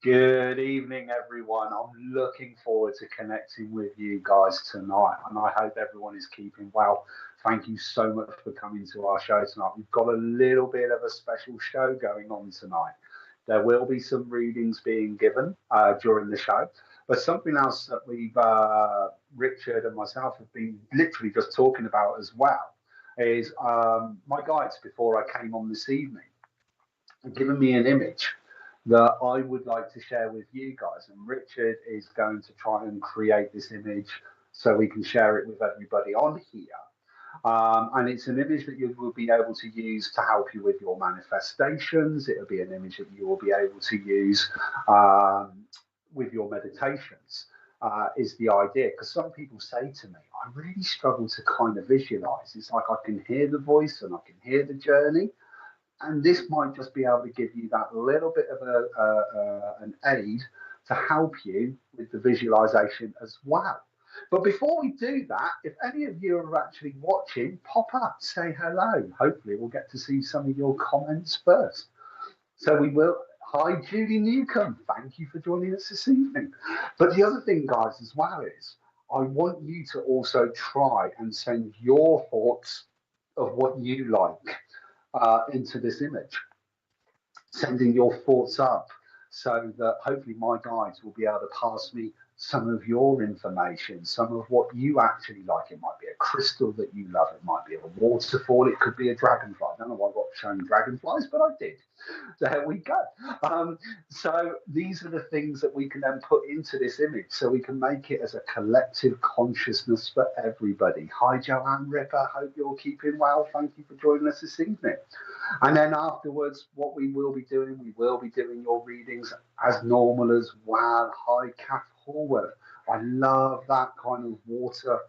Good evening, everyone. I'm looking forward to connecting with you guys tonight, and I hope everyone is keeping well. Thank you so much for coming to our show tonight. We've got a little bit of a special show going on tonight. There will be some readings being given during the show, but something else that Richard and myself have been literally just talking about as well is my guides before I came on this evening given me an image that I would like to share with you guys. And Richard is going to try and create this image so we can share it with everybody on here. And it's an image that you will be able to use to help you with your manifestations. It'll be an image that you will be able to use with your meditations. Is the idea, because some people say to me, I really struggle to kind of visualize. It's like I can hear the voice and I can hear the journey, and this might just be able to give you that little bit of an aid to help you with the visualization as well. But before we do that, if any of you are actually watching, pop up, say hello. Hopefully we'll get to see some of your comments first. So we will. Hi, Julie Newcomb. Thank you for joining us this evening. But the other thing, guys, as well is I want you to also try and send your thoughts of what you like into this image, sending your thoughts up so that hopefully my guides will be able to pass me some of your information, some of what you actually like. It might be a crystal that you love, it might be a waterfall, it could be a dragonfly. I don't know why I got shown dragonflies, but I did. There we go. So these are the things that we can then put into this image so we can make it as a collective consciousness for everybody. Hi, Joanne Ripper. Hope you're keeping well. Thank you for joining us this evening. And then afterwards, what we will be doing your readings as normal as well. Hi, Kath Horworth. I love that kind of water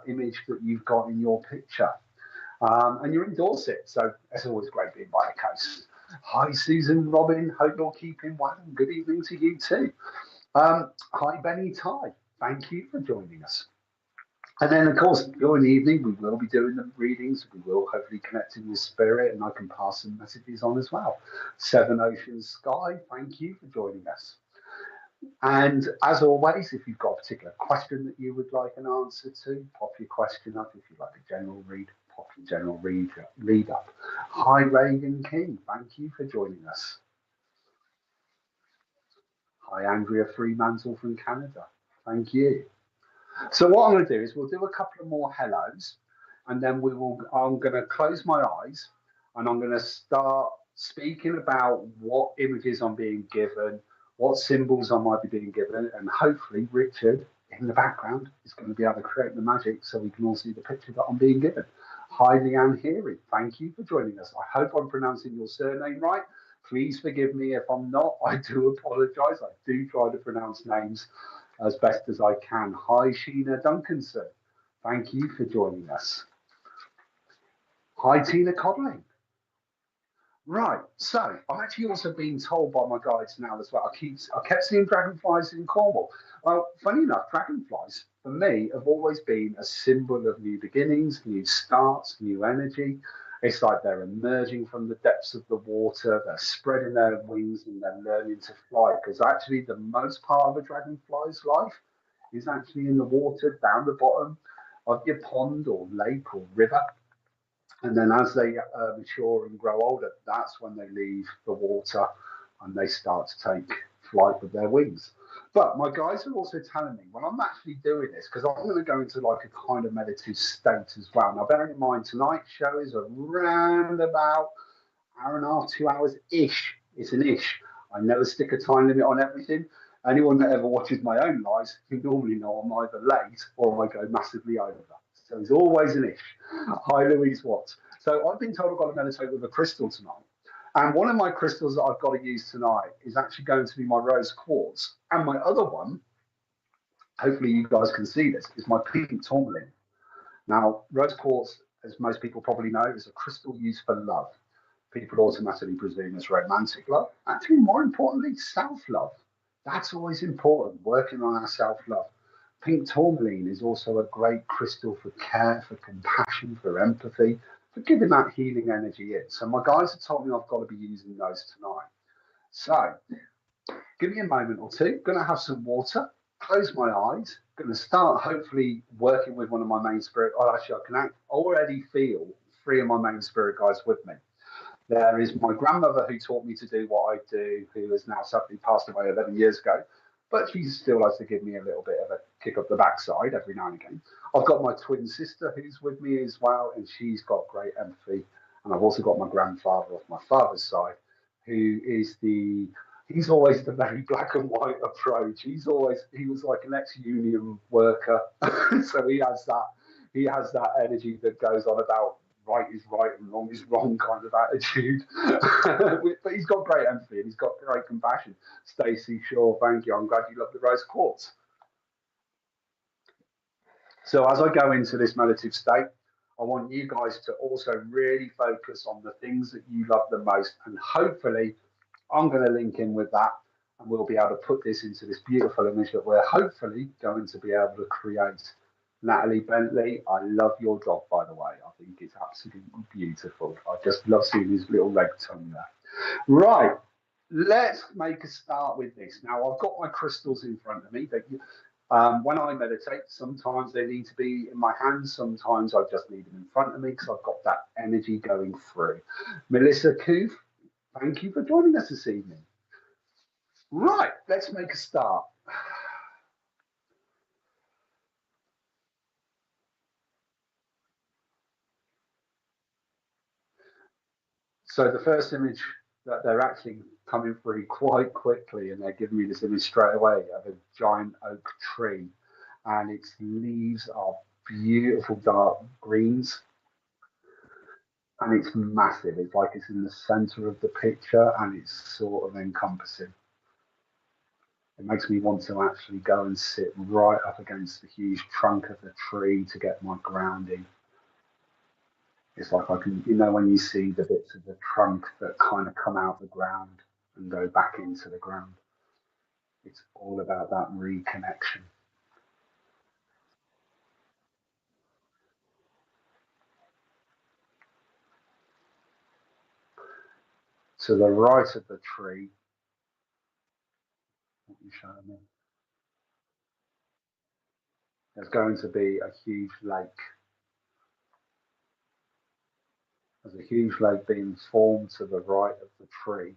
image that you've got in your picture. And you're in Dorset, so it's always great being by the coast. Hi, Susan Robin. Hope you're keeping well. Good evening to you too. Hi, Benny Ty. Thank you for joining us. And then, of course, during the evening, we will be doing the readings. We will hopefully connect in with spirit, and I can pass some messages on as well. Seven Oceans Sky, thank you for joining us. And as always, if you've got a particular question that you would like an answer to, pop your question up. If you'd like a general read, pop your general read up. Hi, Reagan King. Thank you for joining us. Hi, Andrea Fremantle from Canada. Thank you. So what I'm going to do is we'll do a couple of more hellos, and then I'm going to close my eyes, and I'm going to start speaking about what images I'm being given, what symbols I might be being given, and hopefully Richard in the background is going to be able to create the magic so we can all see the picture that I'm being given. Hi, Leanne Heary. Thank you for joining us. I hope I'm pronouncing your surname right. Please forgive me if I'm not. I do apologize. I do try to pronounce names as best as I can. Hi, Sheena Duncanson. Thank you for joining us. Hi, Tina Codling. Right, so I'm actually also being told by my guides now as well. I kept seeing dragonflies in Cornwall. Well, funny enough, dragonflies for me have always been a symbol of new beginnings, new starts, new energy. It's like they're emerging from the depths of the water, they're spreading their wings and they're learning to fly. Because actually, the most part of a dragonfly's life is actually in the water, down the bottom of your pond or lake or river. And then as they mature and grow older, that's when they leave the water and they start to take flight with their wings. But my guides are also telling me when I'm actually doing this, because I'm going to go into like a kind of meditative state as well. Now, bearing in mind, tonight's show is around about hour and a half, 2 hours-ish. It's an ish. I never stick a time limit on everything. Anyone that ever watches my own lives, you normally know I'm either late or I go massively over. So it's always an ish. Hi, Louise Watts. So I've been told I've got to meditate with a crystal tonight. And one of my crystals that I've got to use tonight is actually going to be my rose quartz. And my other one, hopefully you guys can see this, is my pink tourmaline. Now, rose quartz, as most people probably know, is a crystal used for love. People automatically presume it's romantic love. Actually, more importantly, self-love. That's always important, working on our self-love. Pink tourmaline is also a great crystal for care, for compassion, for empathy, for giving that healing energy in. So my guides have told me I've got to be using those tonight. So Give me a moment or two. Going to have some water. Close my eyes. Going to start hopefully working with one of my main spirit. Oh, actually, I can already feel three of my main spirit guides with me. There is my grandmother who taught me to do what I do, who has now sadly passed away 11 years ago, but she still likes to give me a little bit of a kick up the backside every now and again. I've got my twin sister who's with me as well, and she's got great empathy. And I've also got my grandfather off my father's side, who is he's always the very black and white approach. He was like an ex-union worker, so he has that energy that goes on about right is right and wrong is wrong kind of attitude. But he's got great empathy and he's got great compassion. Stacey, sure, thank you. I'm glad you love the rose quartz. So as I go into this meditative state, I want you guys to also really focus on the things that you love the most. And hopefully, I'm going to link in with that and we'll be able to put this into this beautiful image that we're hopefully going to be able to create. Natalie Bentley, I love your dog, by the way. I think it's absolutely beautiful. I just love seeing his little leg tongue there. Right, let's make a start with this. Now, I've got my crystals in front of me. When I meditate, sometimes they need to be in my hands. Sometimes I just need them in front of me because I've got that energy going through. Melissa Coof, thank you for joining us this evening. Right, let's make a start. So the first image that they're actually coming through quite quickly, and they're giving me this image straight away of a giant oak tree, and its leaves are beautiful dark greens, and it's massive. It's like it's in the center of the picture, and it's sort of encompassing. It makes me want to actually go and sit right up against the huge trunk of the tree to get my grounding. It's like I can, when you see the bits of the trunk that kind of come out the ground and go back into the ground. It's all about that reconnection. To the right of the tree, what you showing me, there's going to be a huge lake. There's a huge lake being formed to the right of the tree,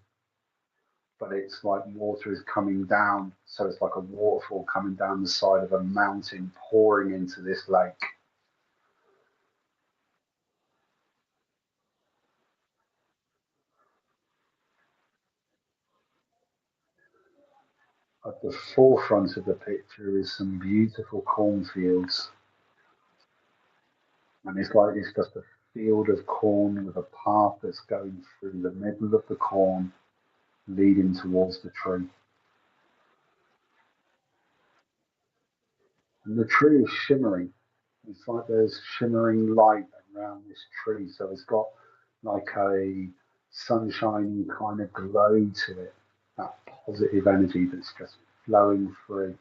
but it's like water is coming down. So it's like a waterfall coming down the side of a mountain, pouring into this lake. At the forefront of the picture is some beautiful cornfields. And it's like it's just a field of corn with a path that's going through the middle of the corn, leading towards the tree. And the tree is shimmering. It's like there's shimmering light around this tree. So it's got like a sunshiny kind of glow to it, that positive energy that's just flowing through.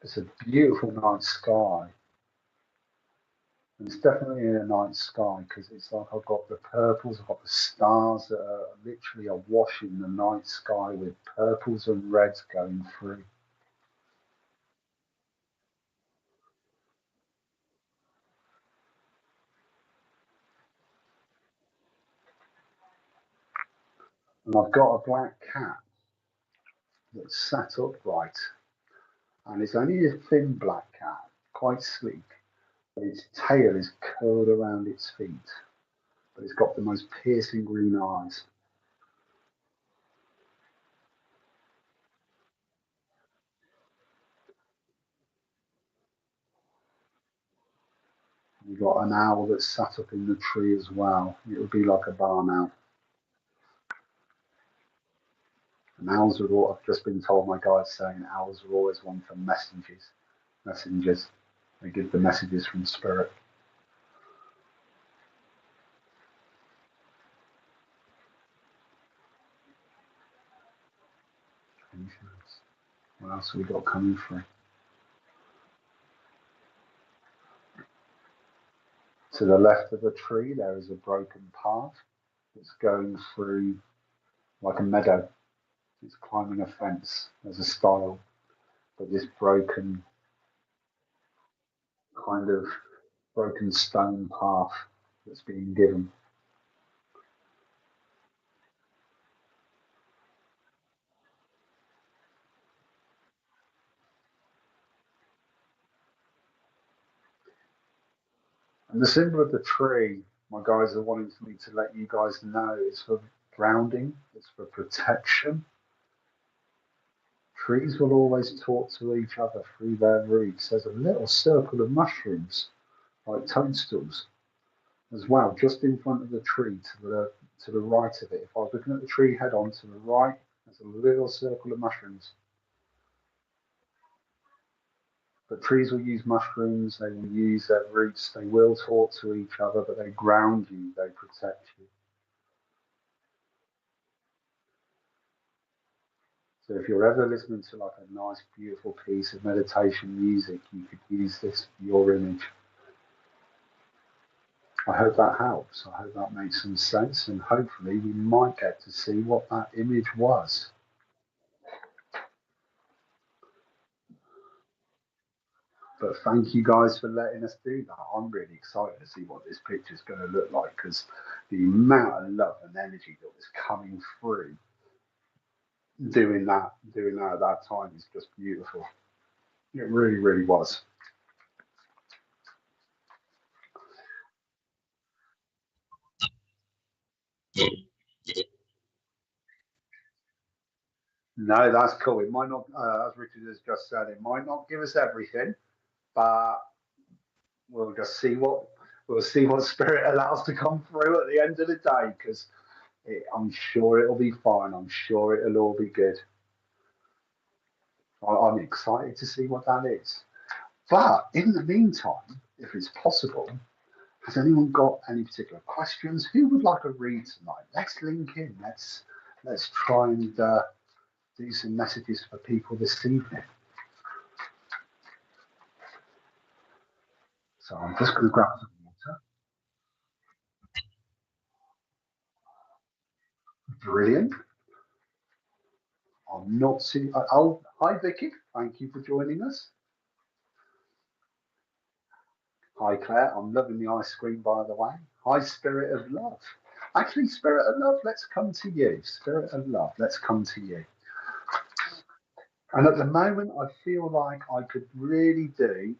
It's a beautiful night sky. And it's definitely in a night sky because it's like I've got the purples, I've got the stars that are literally awash in the night sky with purples and reds going through. And I've got a black cat that's sat upright, and it's only a thin black cat, quite sleek, but its tail is curled around its feet, but it's got the most piercing green eyes. We've got an owl that's sat up in the tree as well. It would be like a barn owl. And owls are all, I've just been told my guide's saying owls are always one for messengers. They give the messages from spirit. What else have we got coming through? To the left of the tree, there is a broken path. It's going through like a meadow. It's climbing a fence. There's a stile, but this broken kind of broken stone path that's being given. And the symbol of the tree, my guys are wanting me to let you guys know, is for grounding, it's for protection. Trees will always talk to each other through their roots. There's a little circle of mushrooms, like toadstools, as well, just in front of the tree to the right of it. If I was looking at the tree head on to the right, there's a little circle of mushrooms. But trees will use mushrooms, they will use their roots, they will talk to each other, but they ground you, they protect you. So if you're ever listening to like a nice, beautiful piece of meditation music, you could use this for your image. I hope that helps. I hope that makes some sense, and hopefully we might get to see what that image was. But thank you guys for letting us do that. I'm really excited to see what this picture is going to look like, because the amount of love and energy that was coming through doing that at that time is just beautiful. It really, really was. No, that's cool. It might not, as Richard has just said, it might not give us everything, but we'll just see what spirit allows to come through at the end of the day. Because I'm sure it'll be fine. I'm sure it'll all be good. I'm excited to see what that is. But in the meantime, if it's possible, has anyone got any particular questions? Who would like a read tonight? Let's link in. Let's try and do some messages for people this evening. So I'm just going to grab some water. Brilliant. I'm not seeing. Oh, hi Vicky. Thank you for joining us. Hi Claire. I'm loving the ice cream, by the way. Hi Spirit of Love. Actually, Spirit of Love, let's come to you. Spirit of Love, let's come to you. And at the moment, I feel like I could really do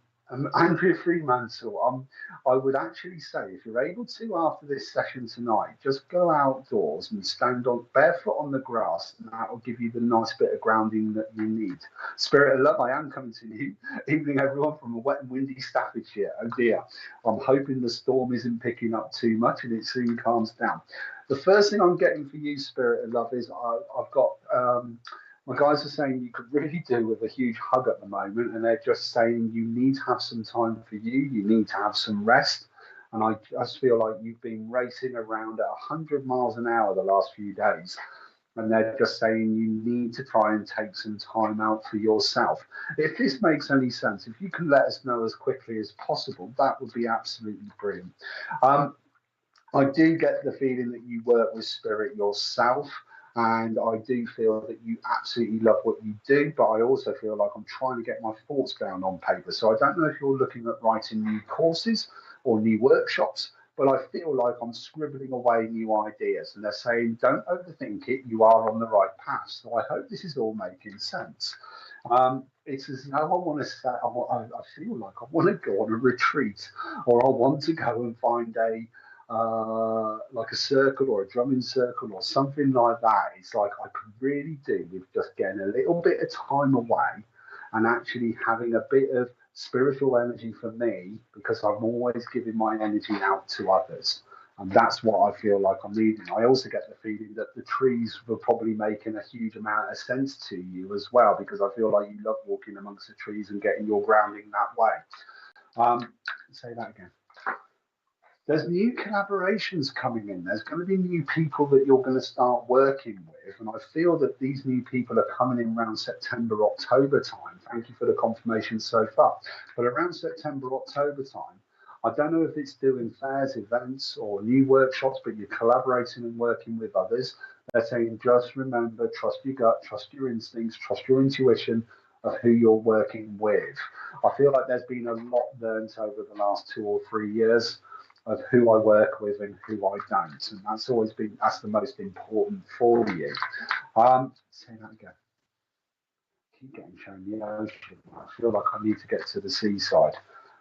Andrea Fremantle. I would actually say, if you're able to, after this session tonight, just go outdoors and stand on barefoot on the grass, and that will give you the nice bit of grounding that you need. Spirit of Love, I am coming to you. Evening, everyone, from a wet and windy Staffordshire. Oh dear. I'm hoping the storm isn't picking up too much and it soon calms down. The first thing I'm getting for you, Spirit of Love, is I've got. My guys are saying you could really do with a huge hug at the moment, and they're just saying you need to have some time for you. You need to have some rest. And I just feel like you've been racing around at 100 miles an hour the last few days. And they're just saying you need to try and take some time out for yourself. If this makes any sense, if you can let us know as quickly as possible, that would be absolutely brilliant. I do get the feeling that you work with spirit yourself, and I do feel that you absolutely love what you do, but I also feel like I'm trying to get my thoughts down on paper. So I don't know if you're looking at writing new courses or new workshops, but I feel like I'm scribbling away new ideas, and they're saying don't overthink it, you are on the right path. So I hope this is all making sense. It's as though I want to say, I feel like I want to go on a retreat, or I want to go and find a like a circle or a drumming circle or something like that. It's like I could really do with just getting a little bit of time away and actually having a bit of spiritual energy for me, because I'm always giving my energy out to others. And that's what I feel like I'm needing. I also get the feeling that the trees were probably making a huge amount of sense to you as well, because I feel like you love walking amongst the trees and getting your grounding that way. Say that again. There's new collaborations coming in. There's going to be new people that you're going to start working with. And I feel that these new people are coming in around September, October time. Thank you for the confirmation so far. But around September, October time, I don't know if it's doing fairs, events, or new workshops, but you're collaborating and working with others. They're saying just remember, trust your gut, trust your instincts, trust your intuition of who you're working with. I feel like there's been a lot learned over the last 2 or 3 years of who I work with and who I don't, and that's the most important for you. Say that again. Keep getting shown the ocean. I feel like I need to get to the seaside,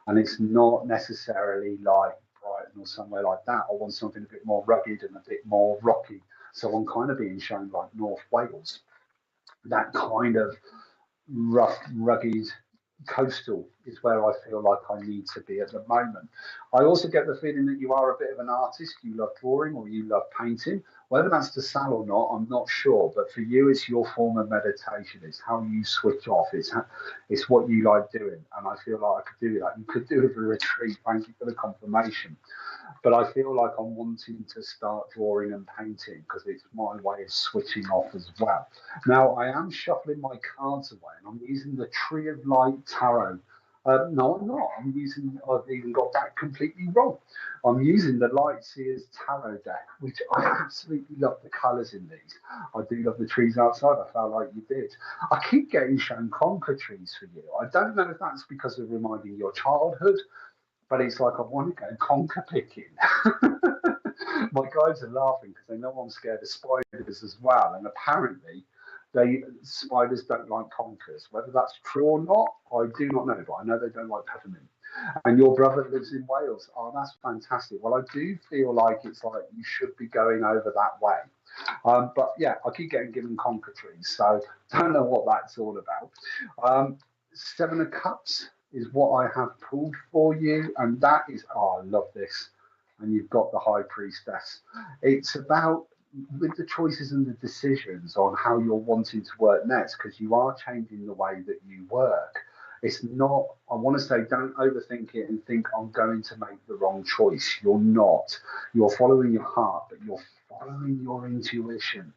and it's not necessarily like Brighton or somewhere like that. I want something a bit more rugged and a bit more rocky. So I'm kind of being shown like North Wales, that kind of rough, rugged coastal is where I feel like I need to be at the moment. I also get the feeling that you are a bit of an artist. You love drawing or you love painting. Whether that's to sell or not, I'm not sure. But for you, it's your form of meditation. It's how you switch off. It's what you like doing. And I feel like I could do that. You could do it with a retreat. Thank you for the confirmation. But I feel like I'm wanting to start drawing and painting because it's my way of switching off as well. Now, I am shuffling my cards away and I'm using the Tree of Light Tarot. No, I'm not. I've even got that completely wrong. I'm using the Light Seers Tarot deck, which I absolutely love the colours in these. I do love the trees outside. I felt like you did. I keep getting shown conker trees for you. I don't know if that's because of reminding your childhood, but it's like I want to go conker picking. My guys are laughing because they know I'm scared of spiders as well, and apparently, spiders don't like conkers. Whether that's true or not, I do not know, but I know they don't like peppermint. And your brother lives in Wales. Oh, that's fantastic. Well, I do feel like it's like you should be going over that way. But yeah, I keep getting given conker trees, so don't know what that's all about. Seven of Cups is what I have pulled for you, and that is, oh, I love this. And you've got the High Priestess. It's about with the choices and the decisions on how you're wanting to work next, because you are changing the way that you work. It's not, I want to say, don't overthink it and think I'm going to make the wrong choice. You're not. You're following your heart, but you're following your intuition.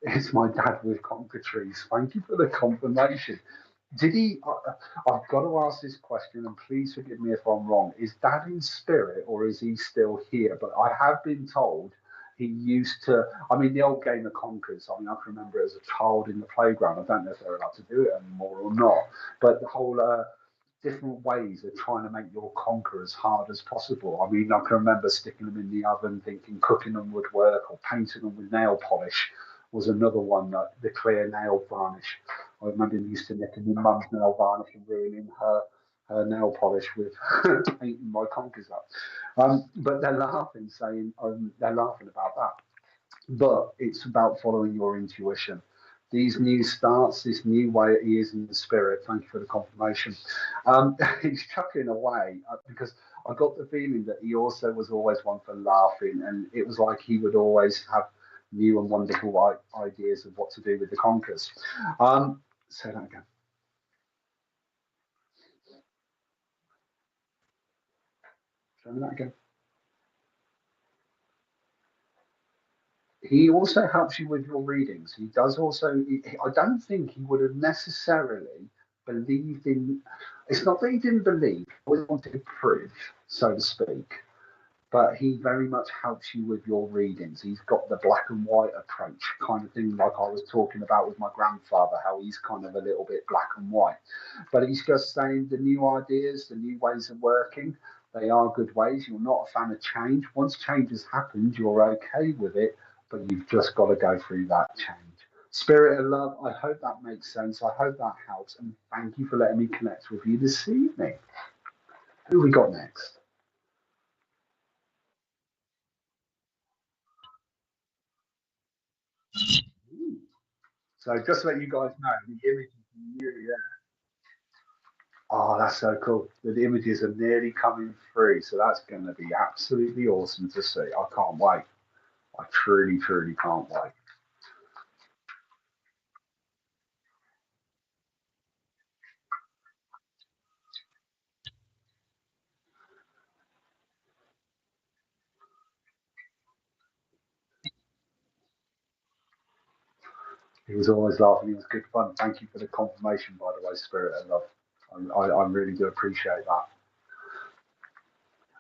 It's my dad with conker trees. Thank you for the confirmation. Did he? I've got to ask this question, and please forgive me if I'm wrong. Is Dad in spirit, or is he still here? But I have been told he used to. I mean, the old game of Conkers. I mean, I can remember it as a child in the playground. I don't know if they're allowed to do it anymore or not. But the whole different ways of trying to make your conker as hard as possible. I mean, I can remember sticking them in the oven, thinking cooking them would work, or painting them with nail polish was another one, that the clear nail varnish. I remember used to nicking my mum's nail varnish and ruining her nail polish with painting my conkers up. But they're laughing, saying they're laughing about that. But it's about following your intuition. These new starts, this new way he is in the spirit. Thank you for the confirmation. He's chuckling away because I got the feeling that he also was always one for laughing, and it was like he would always have new and wonderful ideas of what to do with the conkers. Say that again. Say that again. He also helps you with your readings. He does also. I don't think he would have necessarily believed in. It's not that he didn't believe, he wanted to prove, so to speak. But he very much helps you with your readings. He's got the black and white approach, kind of thing, like I was talking about with my grandfather, how he's kind of a little bit black and white. But he's just saying the new ideas, the new ways of working, they are good ways. You're not a fan of change. Once change has happened, you're okay with it, but you've just got to go through that change. Spirit of love, I hope that makes sense. I hope that helps. And thank you for letting me connect with you this evening. Who we got next? So just to let you guys know, the image is nearly there. Oh, that's so cool. The images are nearly coming through. So that's going to be absolutely awesome to see. I can't wait. I truly, truly can't wait. He was always laughing. It was good fun. Thank you for the confirmation, by the way, Spirit of Love. I really do appreciate that.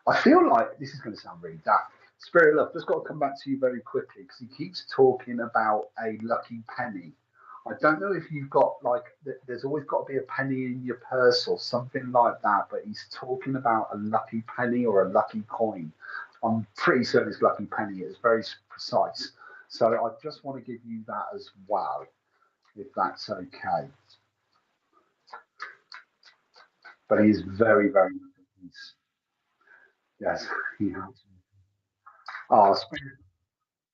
I feel like this is going to sound really daft. Spirit of Love, just got to come back to you very quickly because he keeps talking about a lucky penny. I don't know if you've got like, there's always got to be a penny in your purse or something like that, but he's talking about a lucky penny or a lucky coin. I'm pretty certain it's lucky penny. It's very precise. So I just want to give you that as well, if that's okay. But he's very, very, yes, he has. Oh,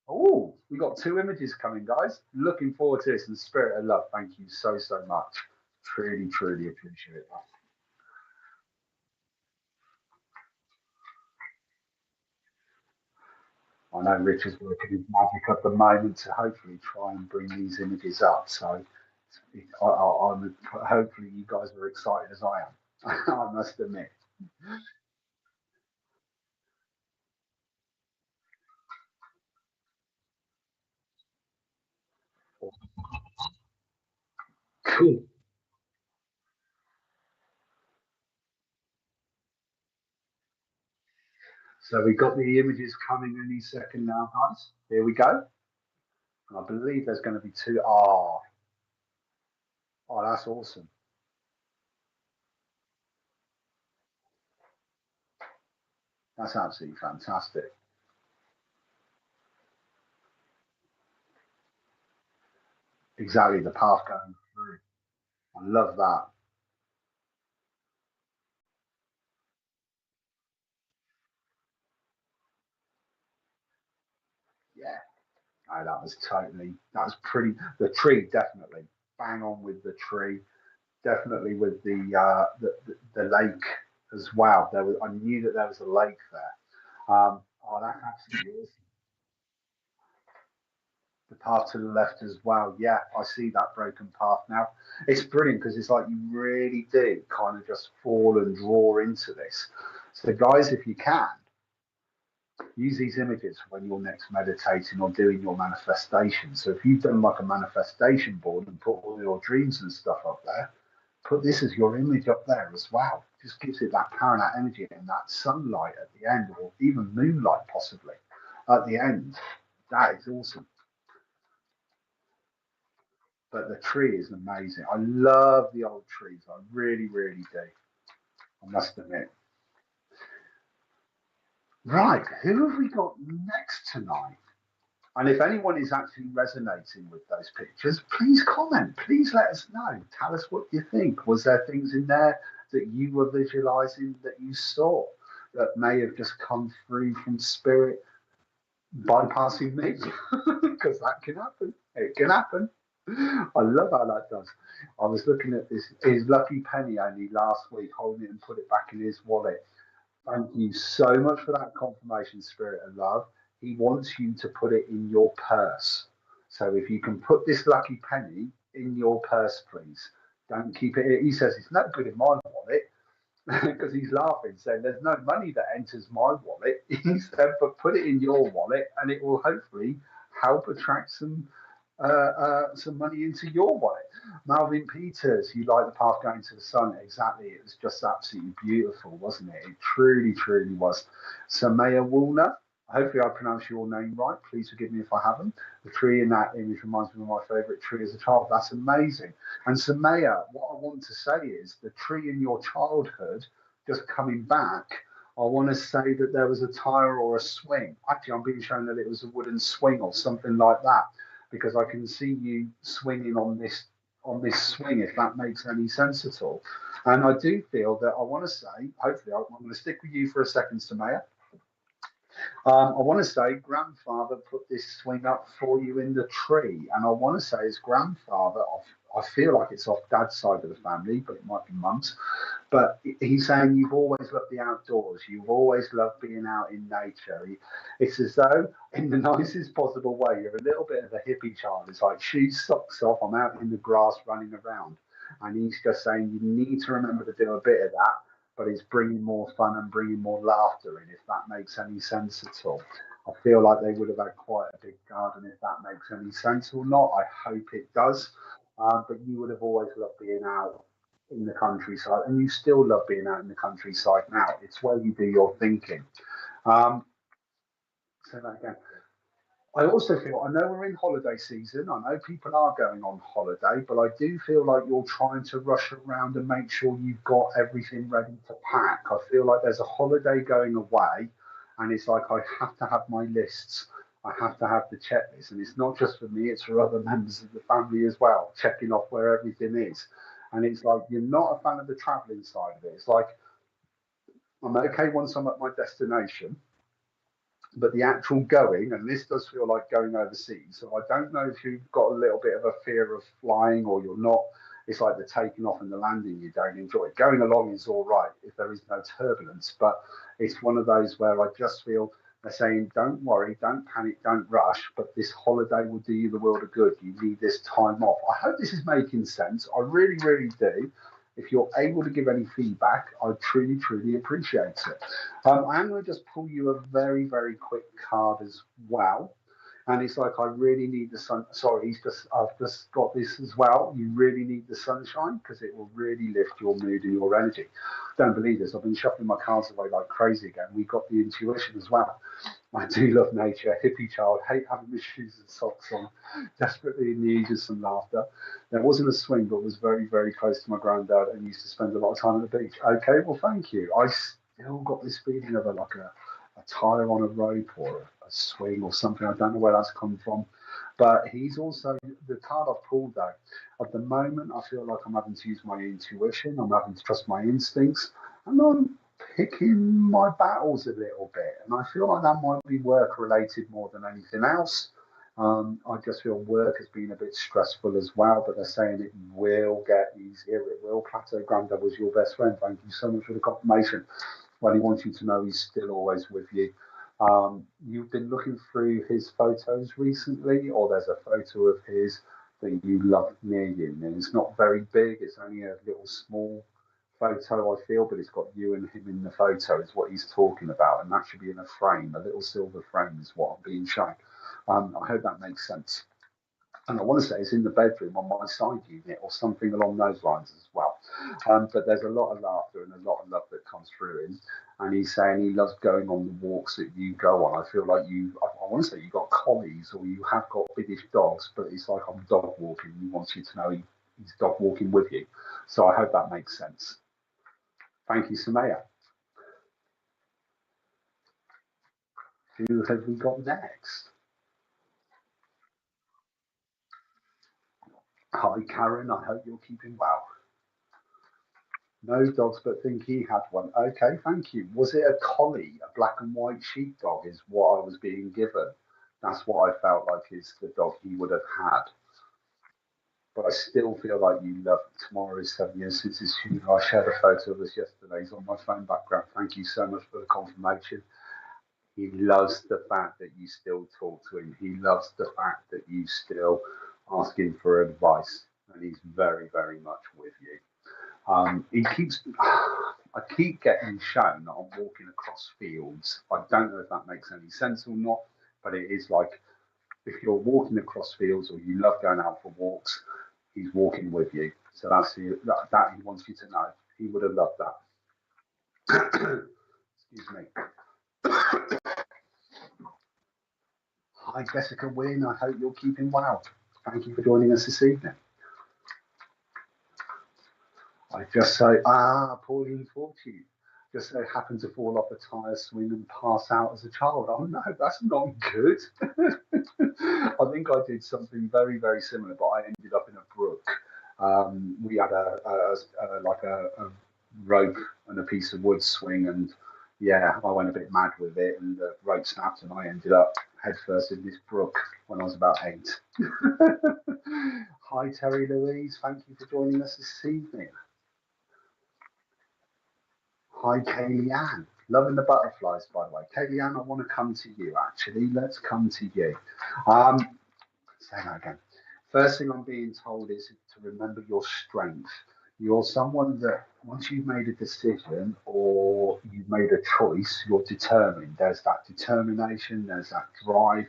oh, we got two images coming, guys. Looking forward to this. And Spirit of Love, thank you so, so much. Truly, truly appreciate that. I know Rich is working his magic at the moment to hopefully try and bring these images up. So I'm hopefully you guys are excited as I am. I must admit. Cool. So we got the images coming any second now, guys. Here we go. And I believe there's going to be two. Oh, that's awesome. That's absolutely fantastic. Exactly the path going through. I love that. Yeah, no, that was pretty. The tree, definitely. Bang on with the tree. Definitely with the lake as well. I knew that there was a lake there. Oh, that's absolutely awesome. The path to the left as well. Yeah, I see that broken path now. It's brilliant because it's like you really do kind of just fall and draw into this. So, guys, if you can, use these images when you're next meditating or doing your manifestation. So if you've done like a manifestation board and put all your dreams and stuff up there, put this as your image up there as well. Just gives it that power and that energy and that sunlight at the end, or even moonlight possibly at the end. That is awesome. But the tree is amazing. I love the old trees. I really, really do. I must admit. Right, who have we got next tonight? And if anyone is actually resonating with those pictures, please comment. Please let us know. Tell us what you think. Was there things in there that you were visualizing that you saw that may have just come through from spirit bypassing me? Because that can happen. It can happen. I love how that does. I was looking at this his lucky penny only last week, holding it and put it back in his wallet. Thank you so much for that confirmation, Spirit of Love. He wants you to put it in your purse. So if you can put this lucky penny in your purse, please. Don't keep it. He says it's not good in my wallet because he's laughing, saying there's no money that enters my wallet. He said, but put it in your wallet and it will hopefully help attract some money into your wallet. Malvin Peters, you like the path going to the sun. Exactly. It was just absolutely beautiful, wasn't it? It truly, truly was. Samaya Woolner, hopefully I pronounced your name right. Please forgive me if I haven't. The tree in that image reminds me of my favourite tree as a child. That's amazing. And Samaya, what I want to say is the tree in your childhood, just coming back, I want to say that there was a tire or a swing. Actually, I'm being shown that it was a wooden swing or something like that because I can see you swinging on this swing, if that makes any sense at all. And I do feel that I want to say, hopefully, I'm going to stick with you for a second, Samaya. I want to say grandfather put this swing up for you in the tree, and I want to say his grandfather. I feel like it's off dad's side of the family, but it might be mum's. But he's saying you've always loved the outdoors. You've always loved being out in nature. It's as though, in the nicest possible way, you're a little bit of a hippie child. It's like shoes, socks off. I'm out in the grass running around, and he's just saying you need to remember to do a bit of that, but it's bringing more fun and bringing more laughter in, if that makes any sense at all. I feel like they would have had quite a big garden, if that makes any sense or not. I hope it does. But you would have always loved being out in the countryside, and you still love being out in the countryside now. It's where you do your thinking. Um, say that again. I also feel, I know we're in holiday season, I know people are going on holiday, but I do feel like you're trying to rush around and make sure you've got everything ready to pack. I feel like there's a holiday going away, and it's like I have to have my lists. I have to have the checklist, and it's not just for me, it's for other members of the family as well, checking off where everything is. And it's like, you're not a fan of the traveling side of it. It's like, I'm okay once I'm at my destination, but the actual going, and this does feel like going overseas. So I don't know if you've got a little bit of a fear of flying or you're not. It's like the taking off and the landing you don't enjoy. Going along is all right if there is no turbulence, but it's one of those where I just feel they're saying, don't worry, don't panic, don't rush, but this holiday will do you the world of good. You need this time off. I hope this is making sense. I really, really do. If you're able to give any feedback, I truly, truly appreciate it. I am going to just pull you a very, very quick card as well. And it's like, I really need the sun. Sorry, I've just got this as well. You really need the sunshine because it will really lift your mood and your energy. Don't believe this. I've been shuffling my cards away like crazy again. We got the intuition as well. I do love nature, hippie child, hate having my shoes and socks on, desperately in need of some laughter. There wasn't a swing, but was very, very close to my granddad and used to spend a lot of time at the beach. Okay, well, thank you. I still got this feeling of a tire on a rope or a swing or something. I don't know where that's come from. But he's also, the card I've pulled though, at the moment, I feel like I'm having to use my intuition, I'm having to trust my instincts, and I'm picking my battles a little bit. And I feel like that might be work related more than anything else. I just feel work has been a bit stressful as well, but they're saying it will get easier, it will plateau. Granddad was your best friend. Thank you so much for the confirmation. Well, he wants you to know he's still always with you. You've been looking through his photos recently, or there's a photo of his that you love near you. And it's not very big, it's only a little small photo, I feel, but it's got you and him in the photo, is what he's talking about. And that should be in a frame, a little silver frame is what I'm being shown. I hope that makes sense. And I want to say it's in the bedroom on my side unit or something along those lines as well. But there's a lot of laughter and a lot of love that comes through him. And he's saying he loves going on the walks that you go on. I feel like I want to say you've got collies or you have got biggish dogs, but it's like I'm dog walking. He wants you to know he's dog walking with you. So I hope that makes sense. Thank you, Samaya. Who have we got next? Hi, Karen. I hope you're keeping well. No dogs, but think he had one. Okay, thank you. Was it a collie, a black and white sheepdog? Is what I was being given. That's what I felt like is the dog he would have had. But I still feel like you love it. Tomorrow is 7 years since his funeral. I shared a photo of us yesterday. He's on my phone background. Thank you so much for the confirmation. He loves the fact that you still talk to him. He loves the fact that you still ask him for advice. And he's very, very much with you. He keeps. I keep getting shown that I'm walking across fields. I don't know if that makes any sense or not, but it is like if you're walking across fields or you love going out for walks, he's walking with you. So that he wants you to know. He would have loved that. Excuse me. Hi, Jessica Wynn. I hope you're keeping well. Thank you for joining us this evening. I just say, Pauline Fortune. Just so happened to fall off a tyre swing and pass out as a child. Oh no, that's not good. I think I did something very, very similar, but I ended up in a brook. We had a rope and a piece of wood swing, and yeah, I went a bit mad with it, and the rope snapped, and I ended up headfirst in this brook when I was about 8. Hi, Terry Louise. Thank you for joining us this evening. Hi, Kaylee Ann. Loving the butterflies, by the way. Kaylee Ann, I want to come to you, actually. Let's come to you. Say that again. First thing I'm being told is to remember your strength. You're someone that once you've made a decision or you've made a choice, you're determined. There's that determination, there's that drive,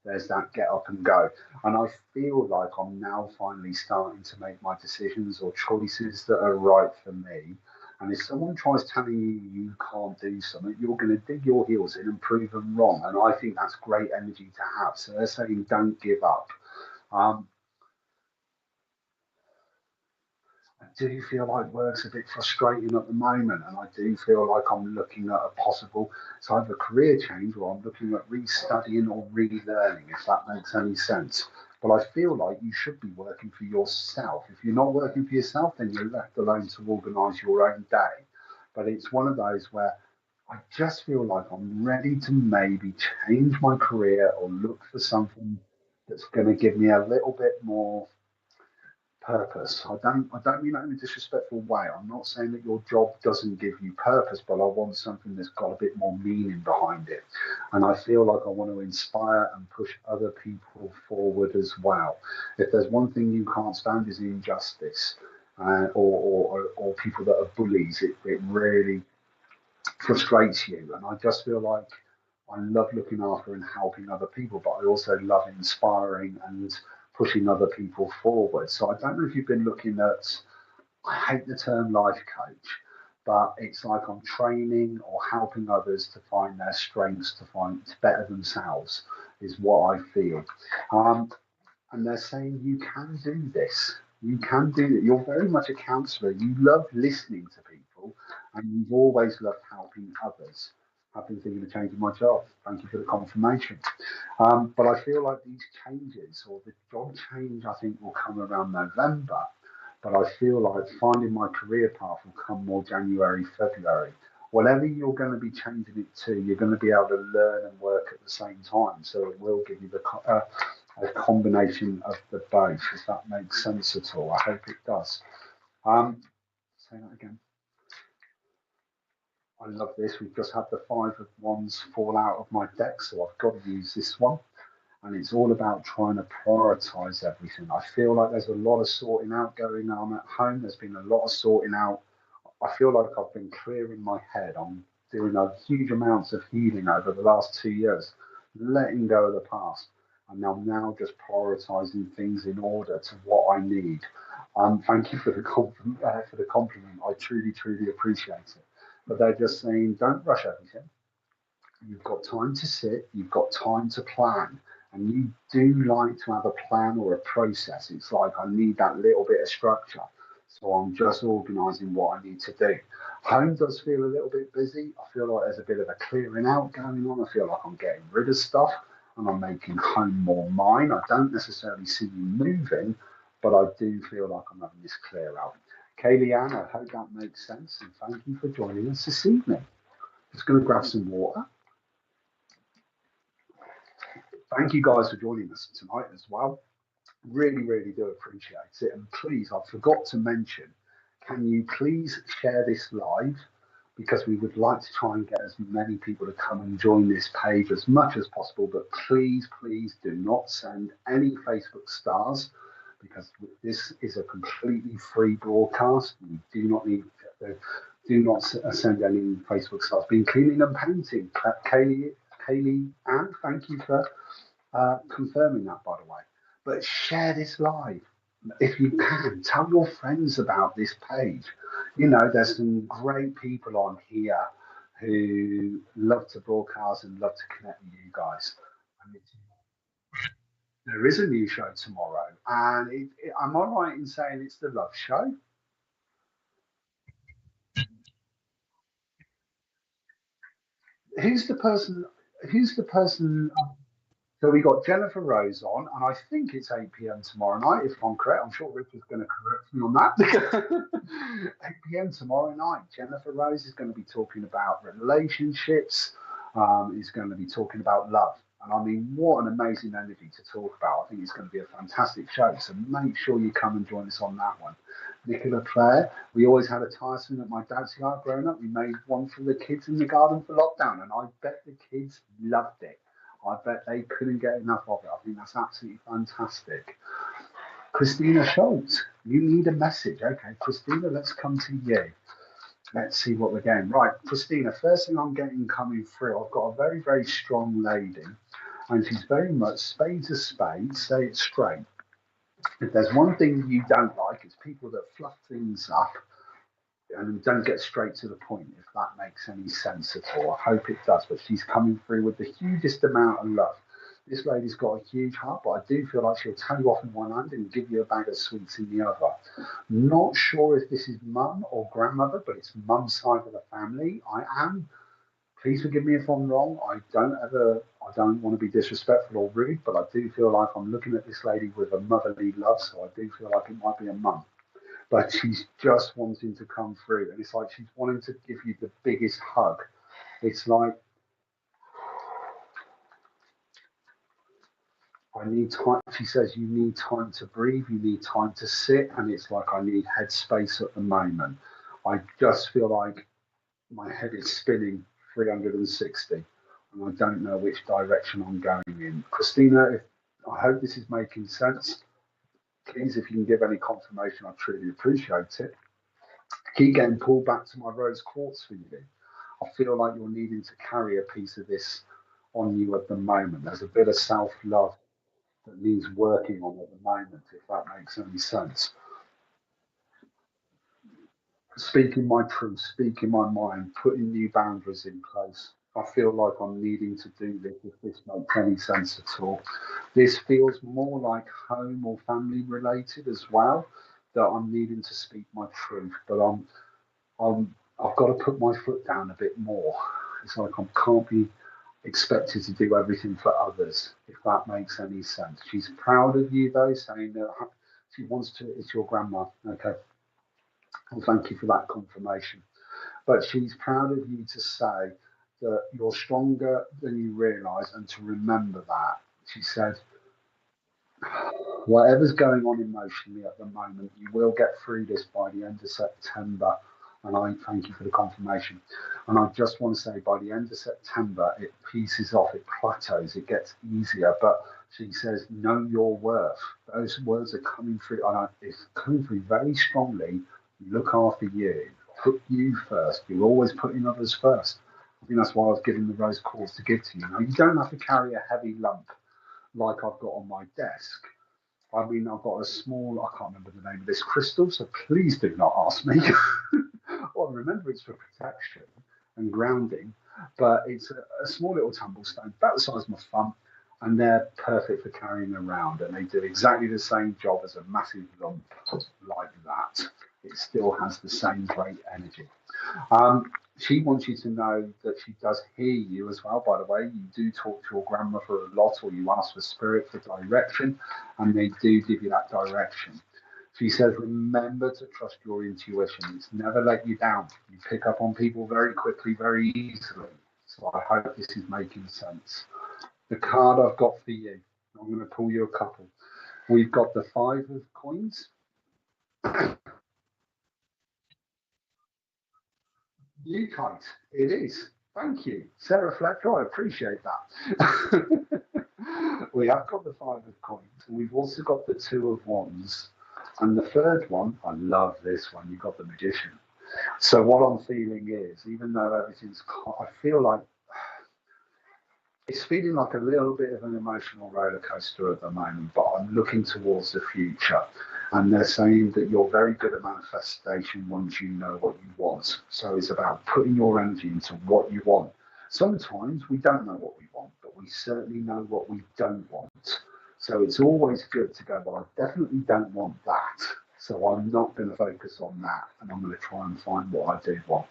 there's that get up and go. And I feel like I'm now finally starting to make my decisions or choices that are right for me. And if someone tries telling you you can't do something, you're going to dig your heels in and prove them wrong. And I think that's great energy to have. So they're saying don't give up. Um, I do feel like work's a bit frustrating at the moment, and I do feel like I'm looking at a possible, it's either a career change or I'm looking at restudying or relearning, if that makes any sense. But I feel like you should be working for yourself. If you're not working for yourself, then you're left alone to organise your own day. But it's one of those where I just feel like I'm ready to maybe change my career or look for something that's going to give me a little bit more purpose. I don't mean that in a disrespectful way. I'm not saying that your job doesn't give you purpose, but I want something that's got a bit more meaning behind it. And I feel like I want to inspire and push other people forward as well. If there's one thing you can't stand is injustice. Or people that are bullies, it really frustrates you. And I just feel like I love looking after and helping other people, but I also love inspiring and pushing other people forward. So I don't know if you've been looking at, I hate the term life coach, but it's like I'm training or helping others to find their strengths, to better themselves, is what I feel. Um, and they're saying you can do this. You can do it. You're very much a counsellor. You love listening to people, and you've always loved helping others. I've been thinking of changing my job. Thank you for the confirmation. But I feel like these changes or the job change, I think, will come around November. But I feel like finding my career path will come more January, February. Whatever you're going to be changing it to, you're going to be able to learn and work at the same time. So it will give you a combination of the both, if that makes sense at all. I hope it does. Um, say that again. I love this. We've just had the five of wands fall out of my deck, so I've got to use this one. And it's all about trying to prioritize everything. I feel like there's a lot of sorting out going on at home. There's been a lot of sorting out. I feel like I've been clearing my head. I'm doing a huge amounts of healing over the last 2 years, letting go of the past. And I'm now just prioritizing things in order to what I need. Thank you for the compliment. I truly, truly appreciate it. But they're just saying, don't rush everything. You've got time to sit, you've got time to plan, and you do like to have a plan or a process. It's like I need that little bit of structure. So I'm just organising what I need to do. Home does feel a little bit busy. I feel like there's a bit of a clearing out going on. I feel like I'm getting rid of stuff and I'm making home more mine. I don't necessarily see you moving, but I do feel like I'm having this clear out. Kaylee Ann, I hope that makes sense, and thank you for joining us this evening. Just going to grab some water. Thank you guys for joining us tonight as well. Really, really do appreciate it. And please, I forgot to mention, can you please share this live? Because we would like to try and get as many people to come and join this page as much as possible. But please, please do not send any Facebook stars, because this is a completely free broadcast. You do not need do not send any Facebook stars. Been cleaning and painting. Kaylee Ann, thank you for confirming that, by the way. But share this live if you can. Tell your friends about this page. You know, there's some great people on here who love to broadcast and love to connect with you guys. And there is a new show tomorrow, and am I right in saying it's the Love Show? Who's the person? Who's the person? So we got Jennifer Rose on, and I think it's 8 p.m. tomorrow night, if I'm correct. I'm sure Richard's going to correct me on that. 8 p.m. tomorrow night. Jennifer Rose is going to be talking about relationships. Is going to be talking about love. And I mean, what an amazing energy to talk about. I think it's going to be a fantastic show. So make sure you come and join us on that one. Nicola Clare, we always had a Tyson at my dad's yard growing up. We made one for the kids in the garden for lockdown, and I bet the kids loved it. I bet they couldn't get enough of it. I think that's absolutely fantastic. Christina Schultz, you need a message. Okay, Christina, let's come to you. Let's see what we're getting. Right, Christina, first thing I'm getting coming through, I've got a very, very strong lady. And she's very much spades a spade, say it straight. If there's one thing you don't like, it's people that fluff things up and don't get straight to the point, if that makes any sense at all. I hope it does, but she's coming through with the hugest amount of love. This lady's got a huge heart, but I do feel like she'll tell you off in one hand and give you a bag of sweets in the other. Not sure if this is mum or grandmother, but it's mum's side of the family. I am, please forgive me if I'm wrong. I don't want to be disrespectful or rude, but I do feel like I'm looking at this lady with a motherly love, so I do feel like it might be a mum. But she's just wanting to come through, and it's like she's wanting to give you the biggest hug. It's like, I need time. She says, you need time to breathe, you need time to sit, and it's like, I need headspace at the moment. I just feel like my head is spinning 360, and I don't know which direction I'm going in. Christina, I hope this is making sense. Please, if you can give any confirmation, I truly appreciate it. Keep getting pulled back to my rose quartz for you. I feel like you're needing to carry a piece of this on you at the moment. There's a bit of self love that needs working on at the moment, if that makes any sense. Speaking my truth, speaking my mind, putting new boundaries in place. I feel like I'm needing to do this, if this makes any sense at all. This feels more like home or family related as well, that I'm needing to speak my truth, but I've got to put my foot down a bit more. It's like I can't be expected to do everything for others, if that makes any sense. She's proud of you though, saying that she wants to, it's your grandma. Okay. Well, thank you for that confirmation. But she's proud of you to say that you're stronger than you realise and to remember that. She said, whatever's going on emotionally at the moment, you will get through this by the end of September. And I thank you for the confirmation. And I just want to say, by the end of September, it pieces off, it plateaus, it gets easier. But she says, know your worth. Those words are coming through, and it's coming through very strongly. Look after you, put you first. You're always putting others first. I think that's why I was giving the rose quartz to give to you. Now, you don't have to carry a heavy lump like I've got on my desk. I mean, I've got a small, I can't remember the name of this crystal, so please do not ask me. Well, remember, it's for protection and grounding, but it's a small little tumble stone, about the size of my thumb, and they're perfect for carrying around, and they do exactly the same job as a massive lump like that. It still has the same great energy. She wants you to know that she does hear you as well, by the way. You do talk to your grandmother a lot, or you ask for spirit for direction, and they do give you that direction. She says, remember to trust your intuition. It's never let you down. You pick up on people very quickly, very easily. So I hope this is making sense. The card I've got for you, I'm going to pull you a couple. We've got the 5 of coins. You can't. It is. Thank you. Sarah Fletcher, I appreciate that. We have got the 5 of coins. And we've also got the 2 of wands. And the third one, I love this one, you've got the magician. So what I'm feeling is, even though everything's, I feel like it's feeling like a little bit of an emotional roller coaster at the moment, but I'm looking towards the future. And they're saying that you're very good at manifestation once you know what you want. So it's about putting your energy into what you want. Sometimes we don't know what we want, but we certainly know what we don't want. So it's always good to go, well, I definitely don't want that. So I'm not going to focus on that. And I'm going to try and find what I do want.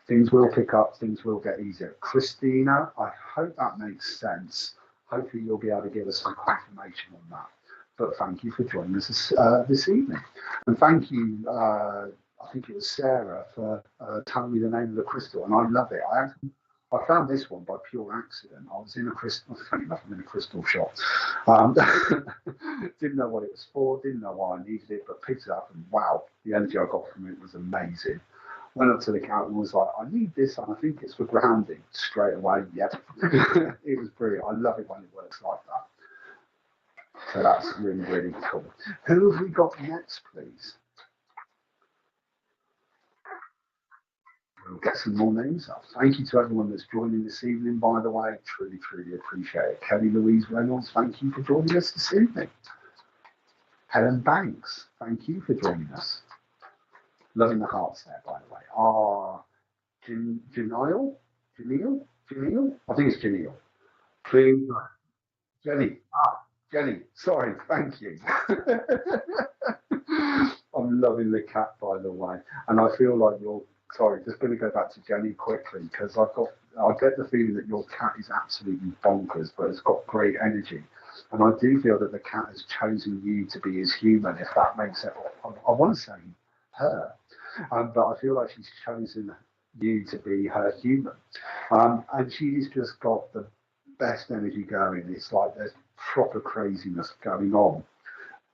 Things will pick up, things will get easier. Christina, I hope that makes sense. Hopefully you'll be able to give us some confirmation on that. But thank you for joining us this evening. And thank you, I think it was Sarah, for telling me the name of the crystal. And I love it. I found this one by pure accident. I was in a crystal, funny enough, I'm in a crystal shop. Didn't know what it was for, didn't know why I needed it, but picked it up and wow, the energy I got from it was amazing. Went up to the counter and was like, I need this, and I think it's for grounding. Straight away, yep. It was brilliant. I love it when it works like that. So that's really, really cool. Who have we got next, please? We'll get some more names up. Thank you to everyone that's joining this evening, by the way. Truly, truly appreciate it. Kelly Louise Reynolds, thank you for joining us this evening. Helen Banks, thank you for joining us. Loving the hearts there, by the way. Janelle? I think it's Janelle. Please, Jenny. Jenny, sorry, thank you. I'm loving the cat, by the way. And I feel like sorry, just going to go back to Jenny quickly because I get the feeling that your cat is absolutely bonkers, but it's got great energy. And I do feel that the cat has chosen you to be his human, if that makes it. I want to say her, but I feel like she's chosen you to be her human. And she's just got the best energy going. It's like there's proper craziness going on,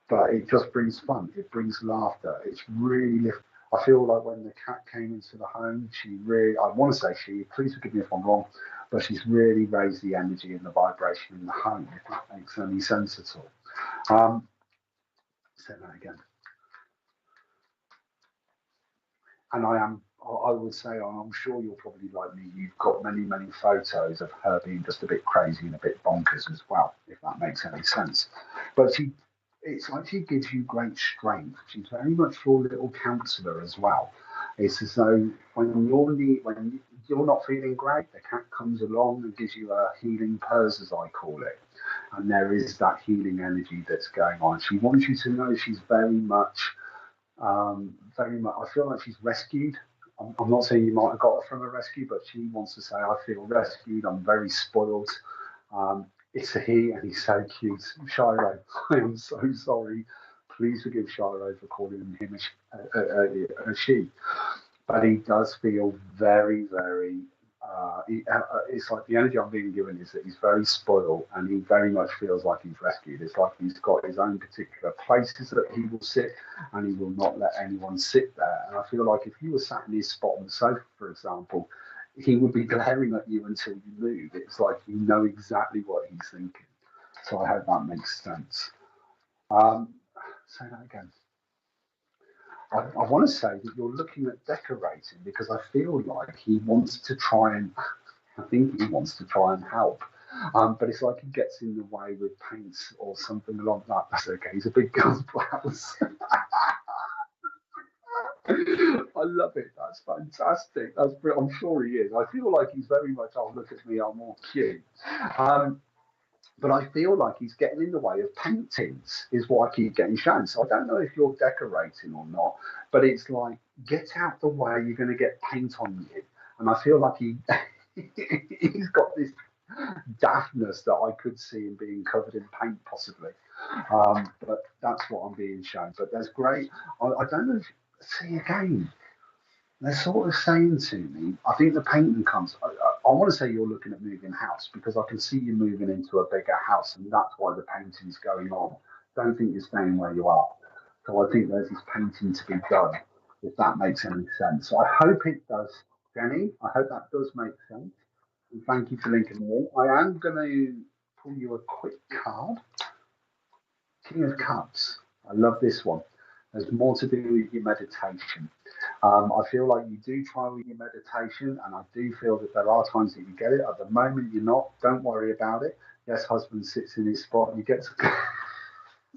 but it just brings fun. It brings laughter. It's really. I feel like when the cat came into the home, I want to say please forgive me if I'm wrong, but she's really raised the energy and the vibration in the home, if that makes any sense at all. Say that again. And I would say, I'm sure you're probably like me, you've got many, many photos of her being just a bit crazy and a bit bonkers as well, if that makes any sense. But it's like she gives you great strength. She's very much your little counsellor as well. It's as though when you're not feeling great, the cat comes along and gives you a healing purse, as I call it. And there is that healing energy that's going on. She wants you to know she's very much. I feel like she's rescued. I'm not saying you might have got her from a rescue, but she wants to say, I feel rescued. I'm very spoiled. It's a he, and he's so cute. Shiro, I am so sorry. Please forgive Shiro for calling him a she. But he does feel very, very. It's like the energy I'm being given is that he's very spoiled and he very much feels like he's rescued. It's like he's got his own particular places that he will sit and he will not let anyone sit there. And I feel like if you were sat in his spot on the sofa, for example, he would be glaring at you until you move. It's like you know exactly what he's thinking. So I hope that makes sense. Say that again. I want to say that you're looking at decorating because I feel like he wants to try and, I think he wants to try and help. But it's like he gets in the way with paints or something along that. That's okay. He's a big girl's blouse. I love it. That's fantastic. I'm sure he is. I feel like he's very much, oh, look at me, I'm all cute. But I feel like he's getting in the way of paintings, is what I keep getting shown. So I don't know if you're decorating or not, but it's like, get out the way, you're going to get paint on you. And I feel like he's got this daftness that I could see him being covered in paint, possibly. But that's what I'm being shown. But there's great. I don't know if, see again. They're sort of saying to me, I think the painting comes. I want to say you're looking at moving house because I can see you moving into a bigger house, and that's why the painting's going on. Don't think you're staying where you are. So I think there's this painting to be done, if that makes any sense. So I hope it does, Jenny. I hope that does make sense. And thank you for linking me in. I am going to pull you a quick card. King of Cups. I love this one. There's more to do with your meditation. I feel like you do try with your meditation, and I do feel that there are times that you get it. At the moment, you're not. Don't worry about it. Yes, husband sits in his spot and he gets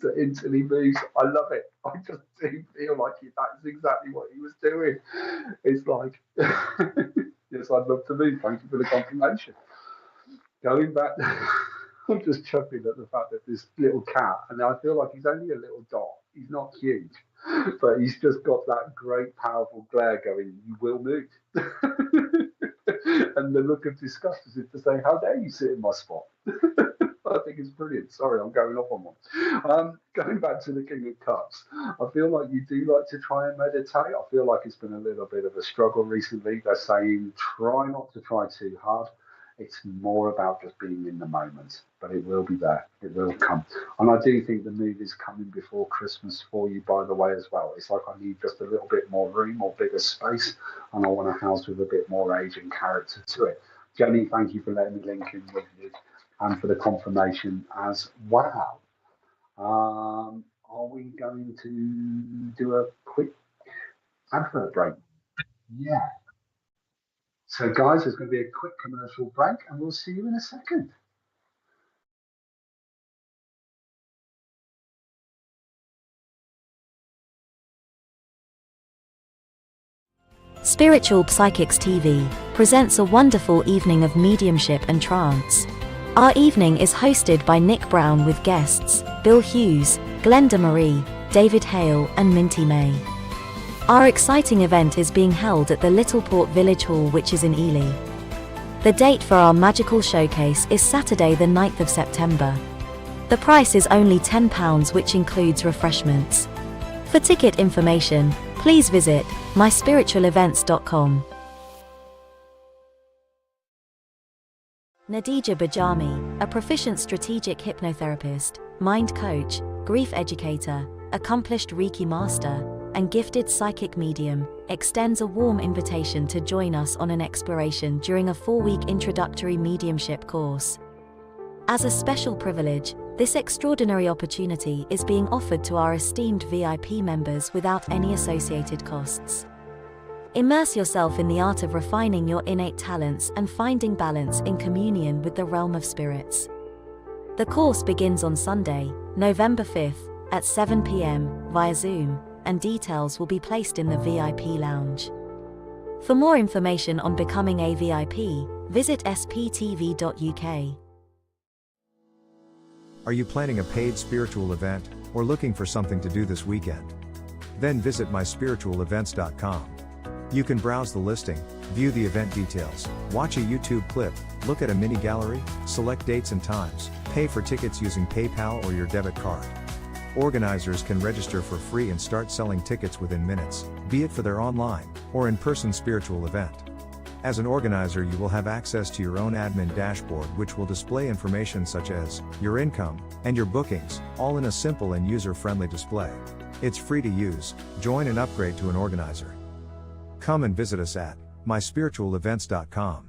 to instantly moves. I love it. I just do feel like that's exactly what he was doing. It's like, yes, I'd love to move. Thank you for the confirmation. Going back. I'm just chuckling at the fact that this little cat, and I feel like he's only a little dot. He's not huge, but he's just got that great, powerful glare going. You will move, and the look of disgust as if to say, "How dare you sit in my spot?" I think it's brilliant. Sorry, I'm going off on one. Going back to the King of Cups, I feel like you do like to try and meditate. I feel like it's been a little bit of a struggle recently. They're saying try not to try too hard. It's more about just being in the moment, but it will be there. It will come. And I do think the move is coming before Christmas for you, by the way, as well. It's like I need just a little bit more room or bigger space, and I want a house with a bit more age and character to it. Jenny, thank you for letting me link in with you and for the confirmation as well. Are we going to do a quick advert break? Yeah. So, guys, there's going to be a quick commercial break, and we'll see you in a second. Spiritual Psychics TV presents a wonderful evening of mediumship and trance. Our evening is hosted by Nick Brown with guests Bill Hughes, Glenda Marie, David Hale, and Minty May. Our exciting event is being held at the Little Port Village Hall, which is in Ely. The date for our magical showcase is Saturday the 9th of September. The price is only £10, which includes refreshments. For ticket information, please visit myspiritualevents.com. Nadija Bajami, a proficient strategic hypnotherapist, mind coach, grief educator, accomplished Reiki master, and gifted psychic medium, extends a warm invitation to join us on an exploration during a 4-week introductory mediumship course. As a special privilege, this extraordinary opportunity is being offered to our esteemed VIP members without any associated costs. Immerse yourself in the art of refining your innate talents and finding balance in communion with the realm of spirits. The course begins on Sunday, November 5th, at 7 p.m. via Zoom, and details will be placed in the VIP lounge. For more information on becoming a VIP, visit sptv.uk. Are you planning a paid spiritual event, or looking for something to do this weekend? Then visit myspiritualevents.com. You can browse the listing, view the event details, watch a YouTube clip, look at a mini gallery, select dates and times, pay for tickets using PayPal or your debit card. Organizers can register for free and start selling tickets within minutes, be it for their online or in-person spiritual event. As an organizer, you will have access to your own admin dashboard, which will display information such as your income and your bookings, all in a simple and user-friendly display. It's free to use. Join and upgrade to an organizer. Come and visit us at myspiritualevents.com.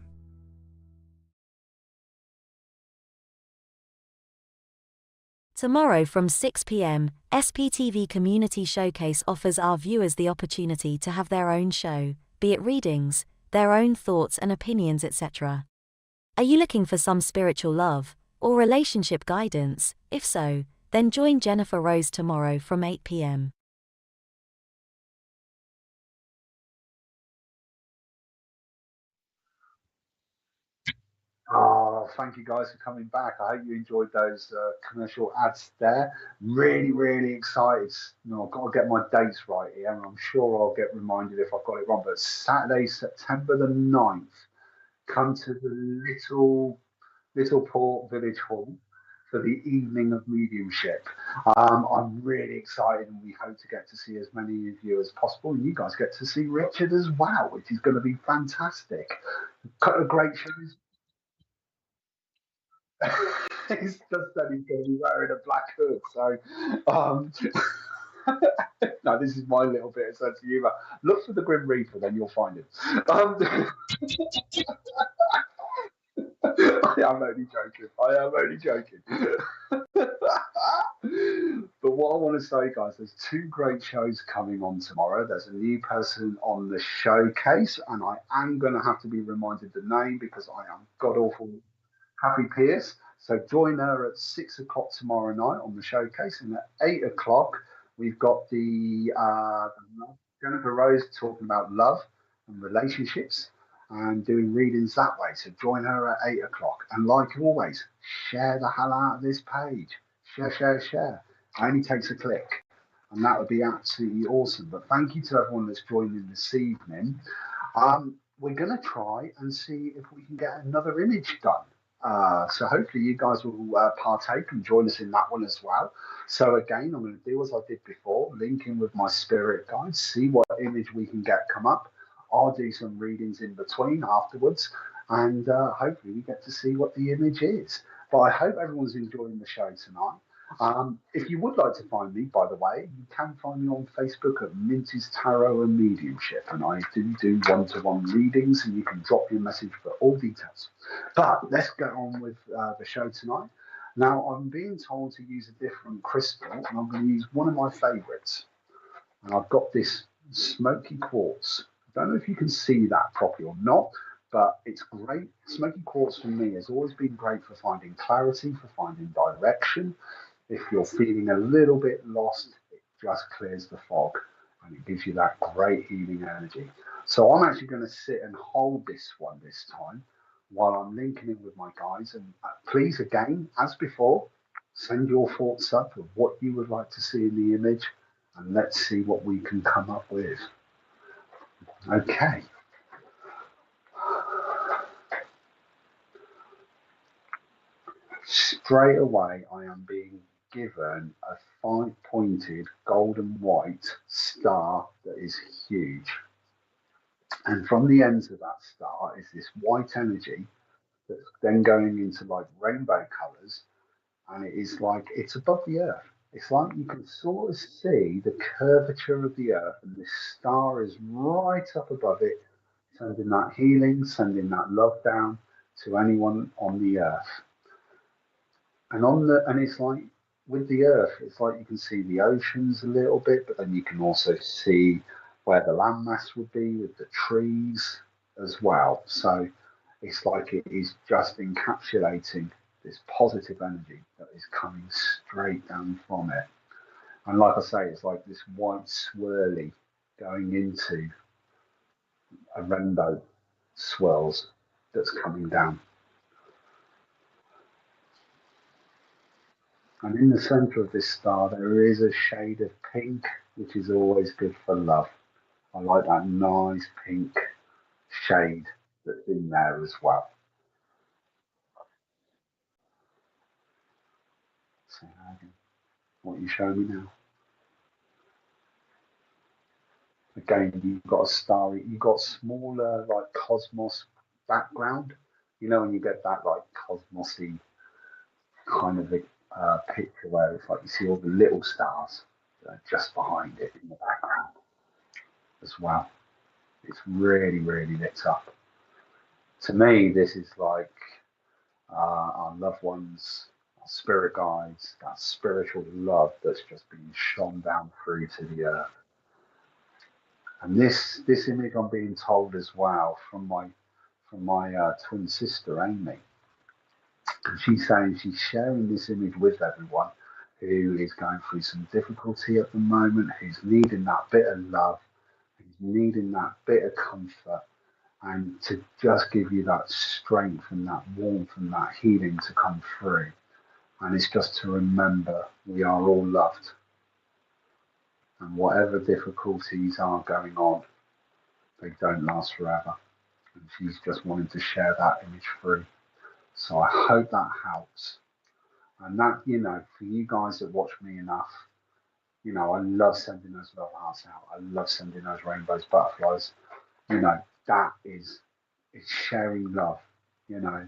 Tomorrow from 6 p.m, SPTV Community Showcase offers our viewers the opportunity to have their own show, be it readings, their own thoughts and opinions, etc. Are you looking for some spiritual love or relationship guidance? If so, then join Jennifer Rose tomorrow from 8 p.m. Oh, thank you guys for coming back. I hope you enjoyed those commercial ads there. Really, really excited. I've got to get my dates right here, and I'm sure I'll get reminded if I've got it wrong. But Saturday, September the 9th, come to the Little Port Village Hall for the evening of mediumship. I'm really excited, and we hope to get to see as many of you as possible. And you guys get to see Richard as well, which is going to be fantastic. Got a great shows. He's just said he's going to be wearing a black hood. So, um, no, this is my little bit of sense of humour. Look for the Grim Reaper, then you'll find him. I am only joking. I am only joking. But what I want to say, guys, there's two great shows coming on tomorrow. There's a new person on the showcase, and I am going to have to be reminded the name because I am god awful Happy Pierce. So join her at 6 o'clock tomorrow night on the showcase, and at 8 o'clock we've got the Jennifer Rose talking about love and relationships and doing readings that way. So join her at 8 o'clock. And like always, share the hell out of this page. Share, share, share. It only takes a click. And that would be absolutely awesome. But thank you to everyone that's joined in this evening. We're going to try and see if we can get another image done. So hopefully you guys will partake and join us in that one as well. So again, I'm going to do as I did before, link in with my spirit guide, see what image we can get come up. I'll do some readings in between afterwards, and hopefully we get to see what the image is. But I hope everyone's enjoying the show tonight. If you would like to find me, by the way, you can find me on Facebook at Minty's Tarot and Mediumship, and I do one-to-one readings, and you can drop your message for all details. But let's get on with the show tonight. Now, I'm being told to use a different crystal, and I'm going to use one of my favourites. And I've got this smoky quartz. I don't know if you can see that properly or not, But it's great. Smoky quartz for me has always been great for finding clarity, for finding direction. If you're feeling a little bit lost, it just clears the fog and it gives you that great healing energy. So I'm actually going to sit and hold this one this time while I'm linking in with my guys. And please, again, as before, send your thoughts up of what you would like to see in the image, and let's see what we can come up with. Okay. Straight away, I am being given a 5-pointed golden white star that is huge. And from the ends of that star is this white energy that's then going into like rainbow colors. And it is like it's above the earth. It's like you can sort of see the curvature of the earth, and this star is right up above it, sending that healing, sending that love down to anyone on the earth. And it's like with the earth, it's like you can see the oceans a little bit, but then you can also see where the landmass would be with the trees as well. So it's like it is just encapsulating this positive energy that is coming straight down from it. And like I say, it's like this white swirly going into a rainbow swirls that's coming down. And in the center of this star, there is a shade of pink, which is always good for love. I like that nice pink shade that's in there as well. So, what you show me now? Again, you've got a starry, you've got smaller like cosmos background. You know, when you get that like cosmosy kind of picture where it's like you see all the little stars just behind it in the background as well. It's really, really lit up. To me, this is like our loved ones, our spirit guides, that spiritual love that's just been shone down through to the earth. And this image I'm being told as well from my twin sister Amy. And she's saying she's sharing this image with everyone who is going through some difficulty at the moment, who's needing that bit of love, who's needing that bit of comfort, and to just give you that strength and that warmth and that healing to come through. And it's just to remember we are all loved. And whatever difficulties are going on, they don't last forever. And she's just wanting to share that image through. So I hope that helps. And that, you know, for you guys that watch me enough, you know, I love sending those love hearts out. I love sending those rainbows, butterflies. You know, that is it's sharing love. You know,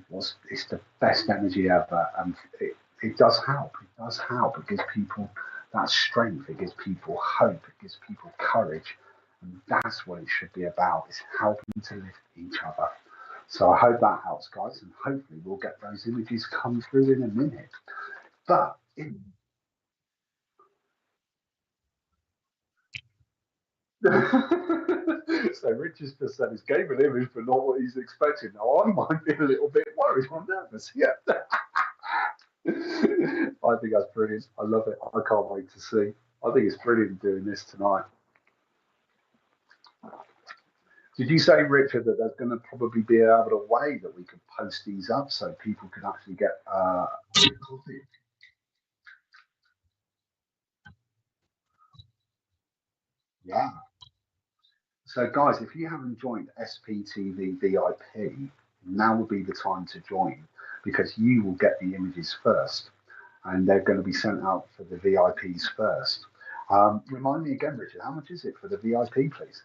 it's the best energy ever. And it does help. It does help. It gives people that strength. It gives people hope. It gives people courage. And that's what it should be about. It's helping to lift each other. So I hope that helps, guys. And hopefully we'll get those images come through in a minute. But so Richard's just said he's gave an image, but not what he's expecting. Now I might be a little bit worried. I'm nervous. Yeah. I think that's brilliant. I love it. I can't wait to see. I think it's brilliant doing this tonight. Did you say, Richard, that there's going to probably be a way that we could post these up so people could actually get a copy? Yeah. So, guys, if you haven't joined SPTV VIP, now would be the time to join because you will get the images first and they're going to be sent out for the VIPs first. Remind me again, Richard, how much is it for the VIP, please?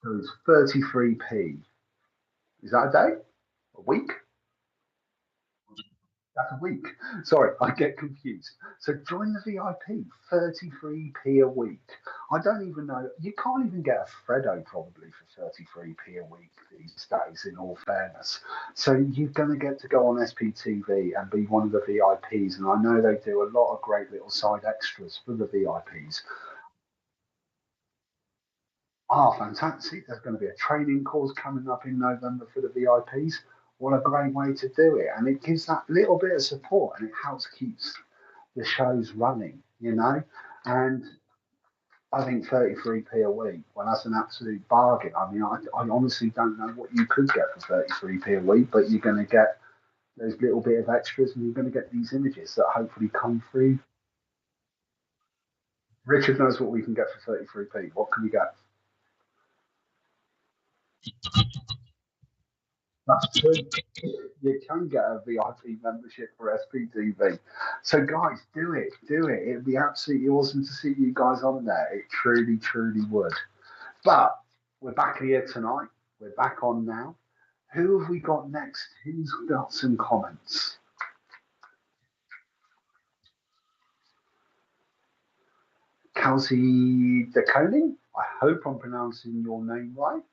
So it's 33p. Is that a day? A week? That's a week. Sorry, I get confused. So join the VIP, 33p a week. I don't even know. You can't even get a Freddo probably for 33p a week these days, in all fairness. So you're going to get to go on SPTV and be one of the VIPs. And I know they do a lot of great little side extras for the VIPs. Ah, fantastic. There's going to be a training course coming up in November for the VIPs. What a great way to do it. And it gives that little bit of support and it helps keeps the shows running, you know. And I think 33p a week, well, that's an absolute bargain. I mean, I honestly don't know what you could get for 33p a week, but you're going to get those little bit of extras and you're going to get these images that hopefully come through. Richard knows what we can get for 33p. What can we get? That's true. You can get a VIP membership for SPTV. So, guys, do it. Do it. It'd be absolutely awesome to see you guys on there. It truly, truly would. But we're back here tonight. We're back on now. Who have we got next? Who's got some comments? Kelsey DeConing. I hope I'm pronouncing your name right.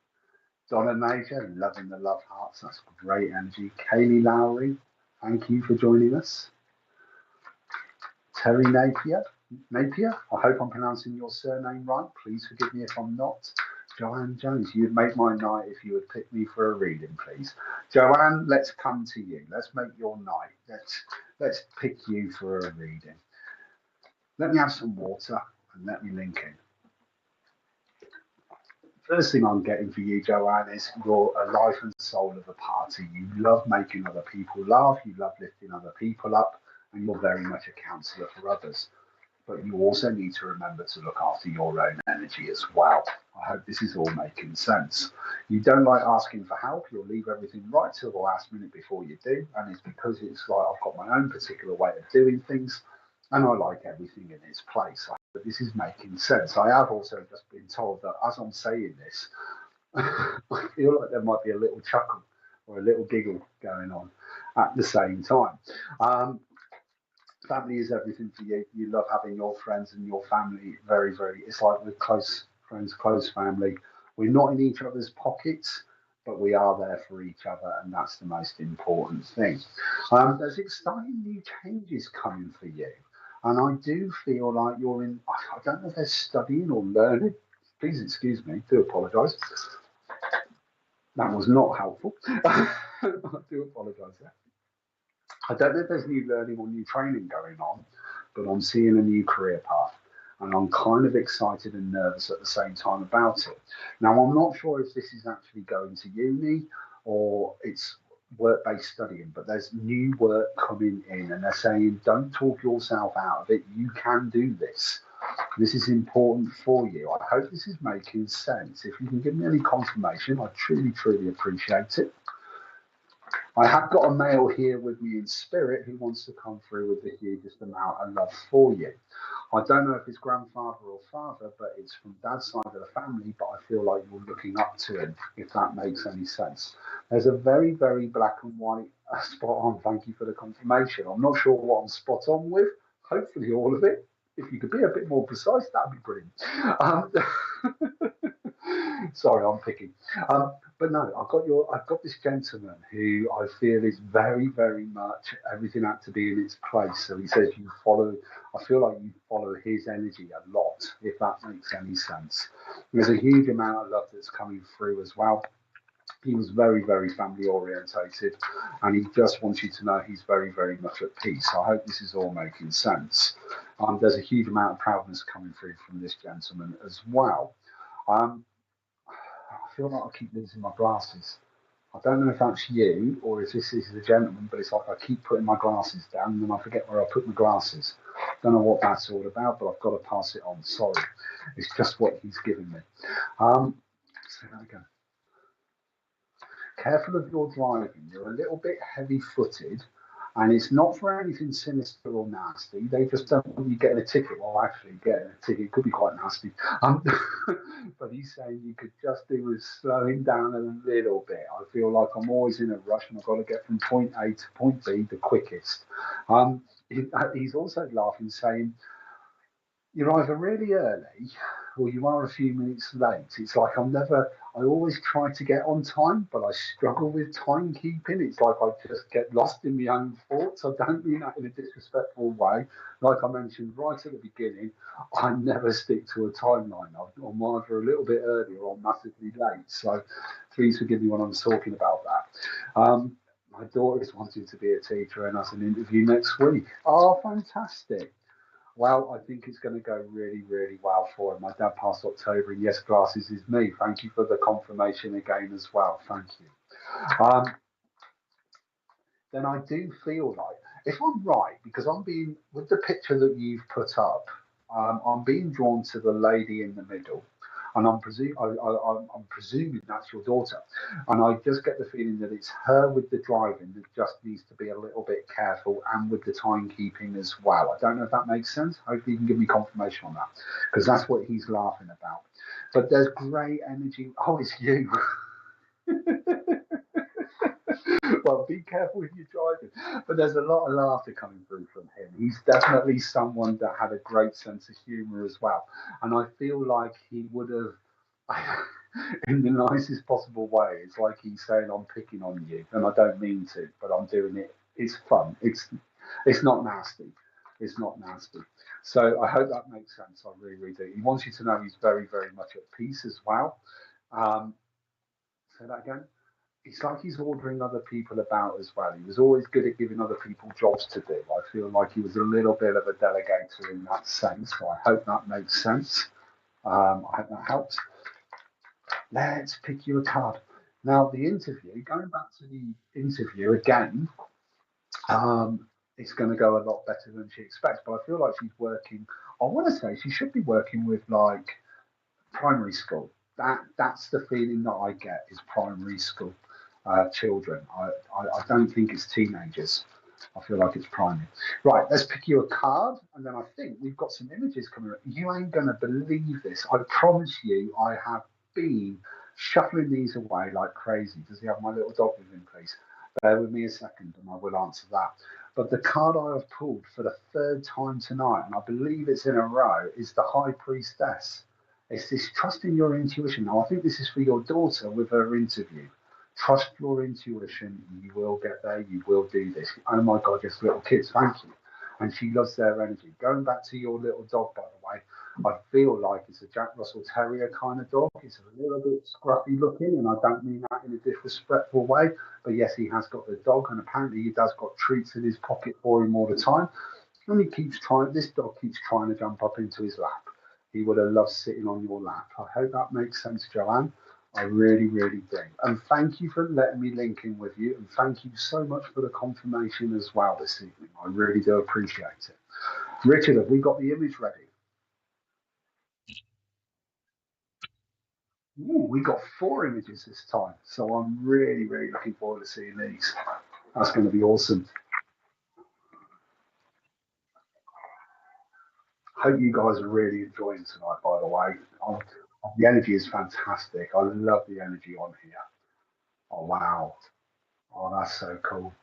Donna Major, loving the love hearts. That's great energy. Kaylee Lowry, thank you for joining us. Terry Napier, I hope I'm pronouncing your surname right. Please forgive me if I'm not. Joanne Jones, you'd make my night if you would pick me for a reading, please. Joanne, let's come to you. Let's make your night. Let's pick you for a reading. Let me have some water and let me link in. First thing I'm getting for you, Joanne, is you're a life and soul of the party. You love making other people laugh, you love lifting other people up, and you're very much a counsellor for others. But you also need to remember to look after your own energy as well. I hope this is all making sense. You don't like asking for help, you'll leave everything right till the last minute before you do, and it's because it's like I've got my own particular way of doing things, and I like everything in its place. But this is making sense. I have also just been told that as I'm saying this, I feel like there might be a little chuckle or a little giggle going on at the same time. Family is everything for you. You love having your friends and your family very, very, it's like with close friends, close family. We're not in each other's pockets, but we are there for each other, and that's the most important thing. There's exciting new changes coming for you. And I do feel like you're in, I don't know if they're studying or learning. Please excuse me, do apologise. That was not helpful. I do apologise there. I don't know if there's new learning or new training going on, but I'm seeing a new career path. And I'm kind of excited and nervous at the same time about it. Now, I'm not sure if this is actually going to uni or it's work-based studying, but there's new work coming in and they're saying, don't talk yourself out of it. You can do this. This is important for you. I hope this is making sense. If you can give me any confirmation, I truly, truly appreciate it. I have got a male here with me in spirit who wants to come through with the hugest amount of love for you. I don't know if it's grandfather or father, but it's from dad's side of the family, but I feel like you're looking up to him, if that makes any sense. There's a very, very black and white spot on. Thank you for the confirmation. I'm not sure what I'm spot on with. Hopefully all of it. If you could be a bit more precise, that'd be brilliant. Sorry, I'm picking. But no, I've got this gentleman who I feel is very, very much everything had to be in its place. So he says you follow. I feel like you follow his energy a lot, if that makes any sense. There's a huge amount of love that's coming through as well. He was very, very family orientated, and he just wants you to know he's very, very much at peace. I hope this is all making sense. There's a huge amount of proudness coming through from this gentleman as well. I feel like I keep losing my glasses. I don't know if that's you or if this is the gentleman, but it's like I keep putting my glasses down and then I forget where I put my glasses. Don't know what that's all about, but I've got to pass it on. Sorry. It's just what he's given me. Say that again. Careful of your driving. You're a little bit heavy-footed, and it's not for anything sinister or nasty. They just don't want you getting a ticket. Well, actually, getting a ticket could be quite nasty. But he's saying you could just do with slowing down a little bit. I feel like I'm always in a rush, and I've got to get from point A to point B the quickest. He's also laughing, saying you're either really early or you are a few minutes late. It's like I always try to get on time, but I struggle with timekeeping. It's like I just get lost in my own thoughts. I don't mean that in a disrespectful way. Like I mentioned right at the beginning, I never stick to a timeline. I'm either a little bit early or I'm massively late. So please forgive me when I'm talking about that. My daughter is wanting to be a teacher and has an interview next week. Oh, fantastic. Well, I think it's going to go really, really well for him. My dad passed October, and yes, glasses is me. Thank you for the confirmation again as well. Thank you. Then I do feel like, if I'm right, because I'm being, with the picture that you've put up, I'm being drawn to the lady in the middle, and I'm presuming that's your daughter, and I just get the feeling that it's her with the driving that just needs to be a little bit careful, and with the timekeeping as well. I don't know if that makes sense. Hopefully you can give me confirmation on that, because that's what he's laughing about. But there's great energy. Oh, it's you. Well, be careful if you're driving. But there's a lot of laughter coming through from him. He's definitely someone that had a great sense of humour as well. And I feel like he would have, in the nicest possible way, it's like he's saying, I'm picking on you. And I don't mean to, but I'm doing it. It's fun. It's not nasty. It's not nasty. So I hope that makes sense. I really, really do. He wants you to know he's very, very much at peace as well. Say that again. It's like he's ordering other people about as well. He was always good at giving other people jobs to do. I feel like he was a little bit of a delegator in that sense. So I hope that makes sense. I hope that helps. Let's pick you a card. Now, the interview, going back to the interview again, it's going to go a lot better than she expects. But I feel like she's working, I want to say she should be working with like primary school. That's the feeling that I get is primary school children. I don't think it's teenagers. I feel like it's primary. Right, let's pick you a card, and then I think we've got some images coming up. You ain't gonna believe this. I promise you, I have been shuffling these away like crazy. Does he have my little dog with him, please? Bear with me a second, and I will answer that. But the card I have pulled for the third time tonight, and I believe it's in a row, is the High Priestess. It's this trust in your intuition. Now, I think this is for your daughter with her interview. Trust your intuition. You will get there. You will do this. Oh my God, yes, little kids, thank you. And she loves their energy. Going back to your little dog, by the way, I feel like it's a Jack Russell Terrier kind of dog. It's a little bit scruffy looking, and I don't mean that in a disrespectful way. But yes, he has got the dog, and apparently he does got treats in his pocket for him all the time. And he keeps trying, this dog keeps trying to jump up into his lap. He would have loved sitting on your lap. I hope that makes sense, Joanne. I really, really do. And thank you for letting me link in with you. And thank you so much for the confirmation as well this evening. I really do appreciate it. Richard, have we got the image ready? Ooh, we got 4 images this time. So I'm really, really looking forward to seeing these. That's going to be awesome. Hope you guys are really enjoying tonight, by the way. The energy is fantastic. I love the energy on here. Oh, wow. Oh, that's so cool.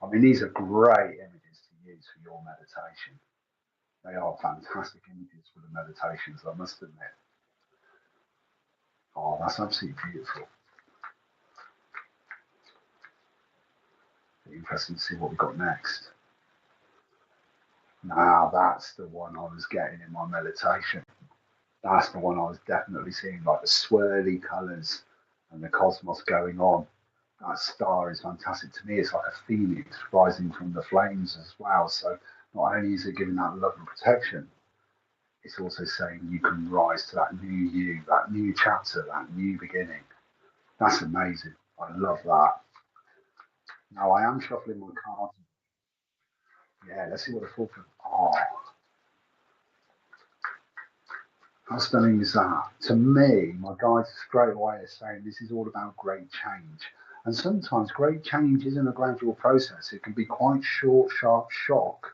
I mean, these are great images to use for your meditation. They are fantastic images for the meditations, I must admit. Oh, that's absolutely beautiful. Be interesting to see what we've got next. Now, that's the one I was getting in my meditation. That's the one I was definitely seeing, like the swirly colours and the cosmos going on. That star is fantastic to me. It's like a phoenix rising from the flames as well. So not only is it giving that love and protection, it's also saying you can rise to that new you, that new chapter, that new beginning. That's amazing. I love that. Now I am shuffling my cards. Yeah, let's see what the full. Oh, how stunning is that? To me, my guides straight away are saying this is all about great change. And sometimes great change isn't a gradual process. It can be quite short, sharp shock,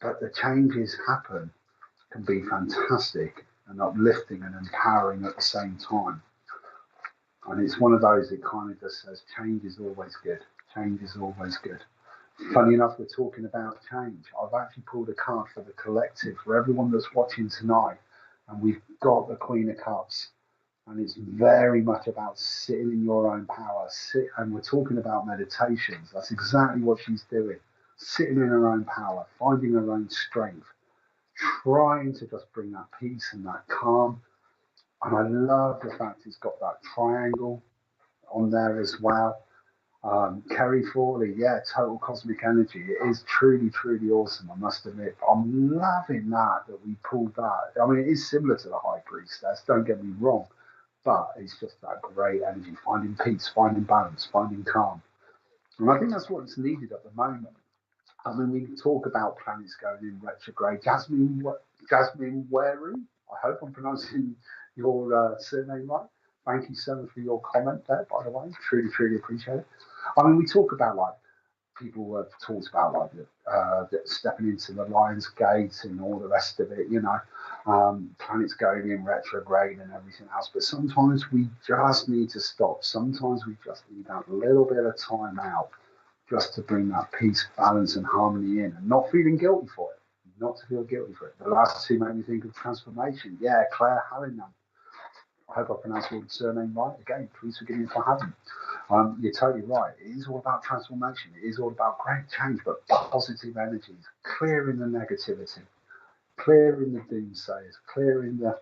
but the changes happen can be fantastic and uplifting and empowering at the same time. And it's one of those that kind of just says change is always good. Change is always good. Funny enough, we're talking about change. I've actually pulled a card for the collective, for everyone that's watching tonight, and we've got the Queen of Cups. And it's very much about sitting in your own power. And we're talking about meditations. That's exactly what she's doing. Sitting in her own power, finding her own strength, trying to just bring that peace and that calm. And I love the fact it's got that triangle on there as well. Kerry Fawley, yeah, total cosmic energy. It is truly, truly awesome, I must admit. I'm loving that we pulled that. I mean, it is similar to the High Priestess, don't get me wrong, but it's just that great energy, finding peace, finding balance, finding calm. And I think that's what's needed at the moment. I mean, we talk about planets going in retrograde. Jasmine Waring, I hope I'm pronouncing your surname right. Thank you so much for your comment there, by the way. Truly, truly appreciate it. I mean, we talk about like people have talked about like stepping into the Lion's Gate and all the rest of it, you know, planets going in retrograde and everything else. But sometimes we just need to stop. Sometimes we just need that little bit of time out just to bring that peace, balance, and harmony in, and not feeling guilty for it. Not to feel guilty for it. The last two made me think of transformation. Yeah, Claire Hallinan. I hope I pronounced your surname right. Again, please forgive me if I haven't. You're totally right. It is all about transformation. It is all about great change, but positive energies, clearing the negativity, clearing the doomsayers, clearing the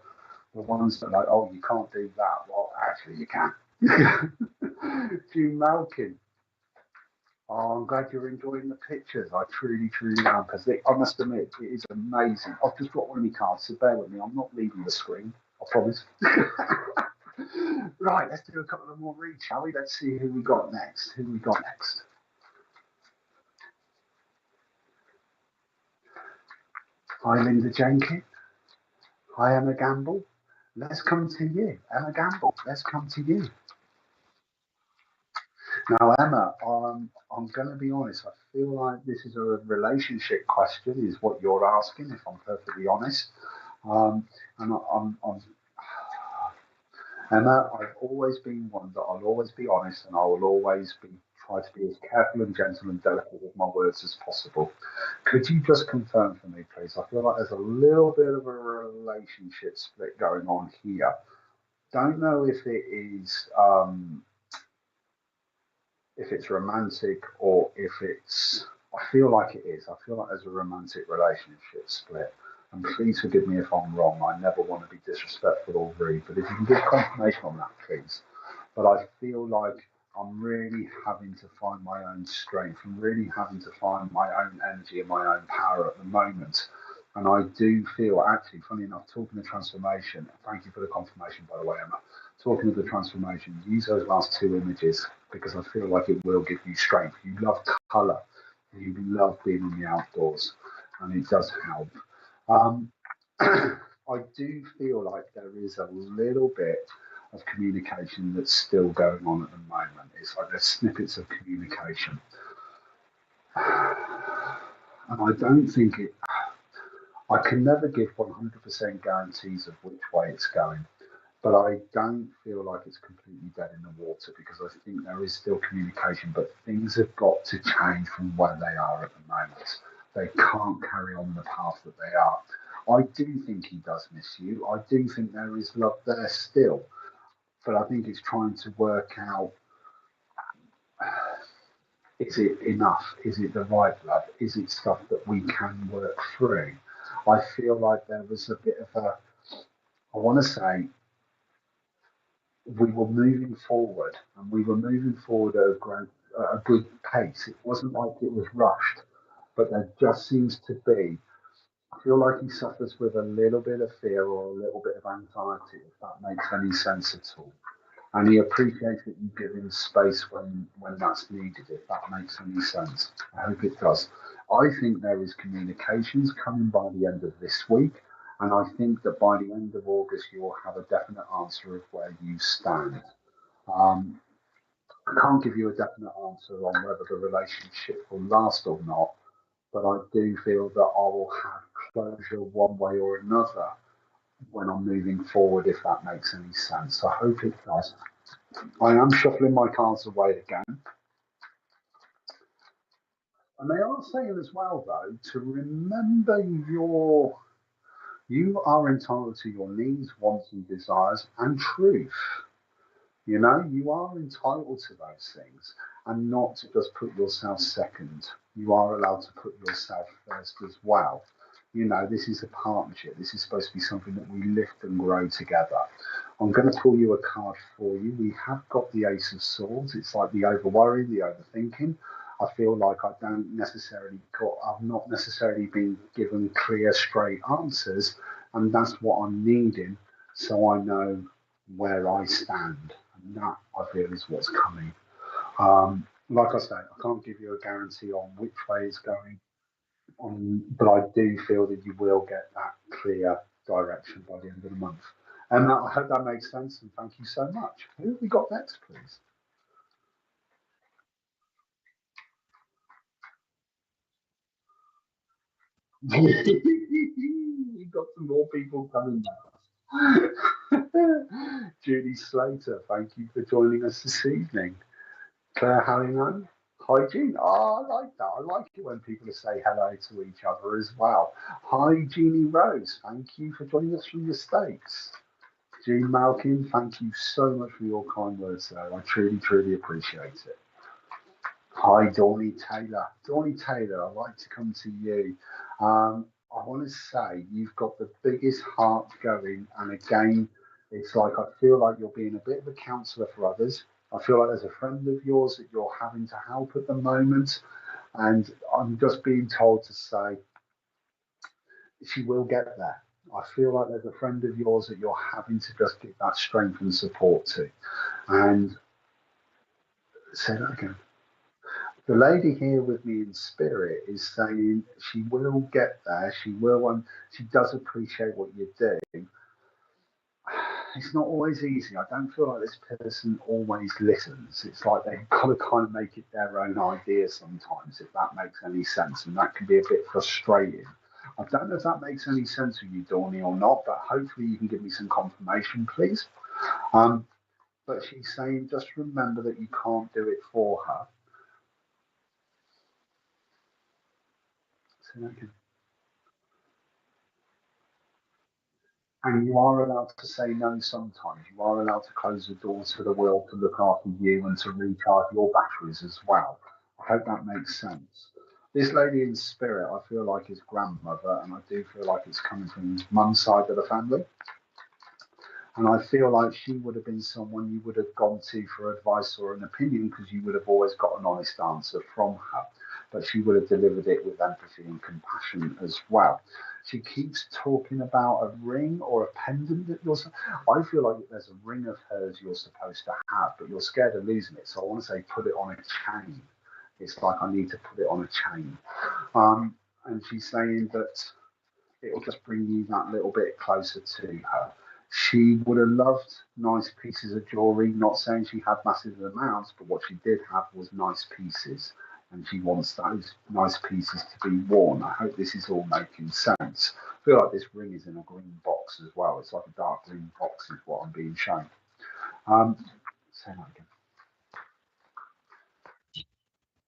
ones that are like, oh, you can't do that. Well, actually, you can. June Malkin. Oh, I'm glad you're enjoying the pictures. I truly, truly am, because I must admit, it is amazing. I've just got one of my cards, so bear with me. I'm not leaving the screen, I promise. Right, let's do a couple of more reads, shall we? Let's see who we got next. Hi, Linda Jenkins. Hi, Emma Gamble. Let's come to you. Emma Gamble, let's come to you. Now, Emma, I'm going to be honest. I feel like this is a relationship question, is what you're asking, if I'm perfectly honest. And I'm Emma, I've always been one that I'll always be honest, and I will always try to be as careful and gentle and delicate with my words as possible. Could you just confirm for me, please? I feel like there's a little bit of a relationship split going on here. Don't know if it is if it's romantic or if it's. I feel like it is. I feel like there's a romantic relationship split. And please forgive me if I'm wrong. I never want to be disrespectful or rude, but if you can give confirmation on that, please. But I feel like I'm really having to find my own strength and really having to find my own energy and my own power at the moment. And I do feel, actually, funny enough, talking of transformation, thank you for the confirmation, by the way, Emma. Talking of the transformation, use those last two images because I feel like it will give you strength. You love colour, you love being in the outdoors, and it does help. I do feel like there is a little bit of communication that's still going on at the moment. It's like there's snippets of communication. And I don't think I can never give 100% guarantees of which way it's going, but I don't feel like it's completely dead in the water because I think there is still communication, but things have got to change from where they are at the moment. They can't carry on the path that they are. I do think he does miss you. I do think there is love there still, but I think it's trying to work out, is it enough? Is it the right love? Is it stuff that we can work through? I feel like there was a bit of a, I want to say, we were moving forward and we were moving forward at a good pace. It wasn't like it was rushed, but there just seems to be, I feel like he suffers with a little bit of fear or a little bit of anxiety, if that makes any sense at all. And he appreciates that you give him space when that's needed, if that makes any sense. I hope it does. I think there is communications coming by the end of this week, and I think that by the end of August you will have a definite answer of where you stand. I can't give you a definite answer on whether the relationship will last or not, but I do feel that I will have closure one way or another when I'm moving forward, if that makes any sense. I hope it does. I am shuffling my cards away again. And they are saying as well, though, to remember you are entitled to your needs, wants, and desires, and truth. You know, you are entitled to those things, and not to just put yourself second. You are allowed to put yourself first as well. You know, this is a partnership. This is supposed to be something that we lift and grow together. I'm going to pull you a card for you. We have got the Ace of Swords. It's like the over worry, the overthinking. I feel like I've not necessarily been given clear, straight answers, and that's what I'm needing, so I know where I stand. And that, I feel, is what's coming. Like I say, I can't give you a guarantee on which way it's going, but I do feel that you will get that clear direction by the end of the month. And I hope that makes sense, and thank you so much. Who have we got next, please? You've got some more people coming now. Judy Slater, thank you for joining us this evening. Claire Hallinan, hi Jean. Oh, I like that. I like it when people say hello to each other as well. Hi Jeannie Rose, thank you for joining us from the States. Jean Malkin, thank you so much for your kind words, though. I truly, truly appreciate it. Hi, Dawny Taylor. Dawny Taylor, I'd like to come to you. I want to say you've got the biggest heart going, and again, it's like I feel like you're being a bit of a counsellor for others. I feel like there's a friend of yours that you're having to help at the moment, and I'm just being told to say she will get there. I feel like there's a friend of yours that you're having to just give that strength and support to. And say that again. The lady here with me in spirit is saying she will get there. She will, and she does appreciate what you do. It's not always easy. I don't feel like this person always listens. It's like they've got to kind of make it their own idea sometimes, if that makes any sense. And that can be a bit frustrating. I don't know if that makes any sense with you, Dawny, or not, but hopefully you can give me some confirmation, please. But she's saying just remember that you can't do it for her. So and you are allowed to say no sometimes. You are allowed to close the door to the will to look after you and to recharge your batteries as well. I hope that makes sense. This lady in spirit, I feel like is grandmother, and I do feel like it's coming from mum's side of the family. And I feel like she would have been someone you would have gone to for advice or an opinion because you would have always got an honest answer from her. But she would have delivered it with empathy and compassion as well. She keeps talking about a ring or a pendant that you're. I feel like there's a ring of hers you're supposed to have, but you're scared of losing it. So I want to say put it on a chain. It's like I need to put it on a chain. And she's saying that it'll just bring you that little bit closer to her. She would have loved nice pieces of jewellery, not saying she had massive amounts, but what she did have was nice pieces, and she wants those nice pieces to be worn. I hope this is all making sense. I feel like this ring is in a green box as well. It's like a dark green box is what I'm being shown. Say that again.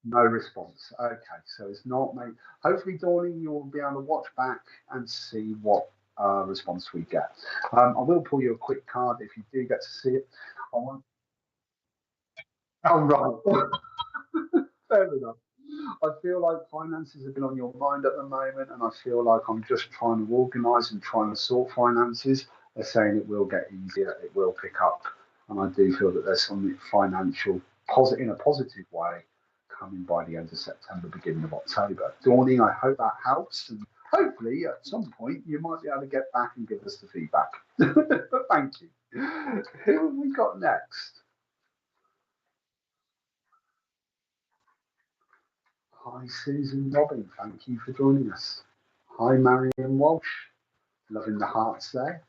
No response. Okay, so it's not made. Hopefully, Dawning, you'll be able to watch back and see what response we get. I will pull you a quick card if you do get to see it. I want. Oh, right. Fair enough. I feel like finances have been on your mind at the moment, and I feel like I'm just trying to organise and trying to sort finances. They're saying it will get easier, it will pick up, and I do feel that there's something financial, in a positive way, coming by the end of September, beginning of October. Dawning, I hope that helps, and hopefully at some point you might be able to get back and give us the feedback. But thank you. Who have we got next? Hi, Susan Dobbin. Thank you for joining us. Hi, Marion Walsh. Loving the hearts there.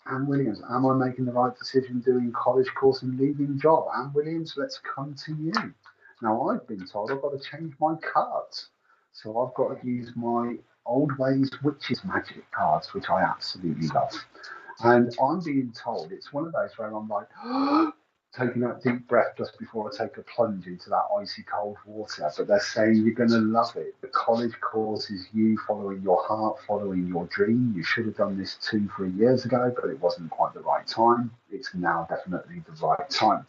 Anne Williams. Am I making the right decision doing college course and leaving job? Anne Williams, let's come to you. Now, I've been told I've got to change my cards. So I've got to use my Old Ways Witches Magic cards, which I absolutely love. And I'm being told it's one of those where I'm like, taking that deep breath just before I take a plunge into that icy cold water. But they're saying you're going to love it. The college course is you following your heart, following your dream. You should have done this 2-3 years ago, but it wasn't quite the right time. It's now definitely the right time.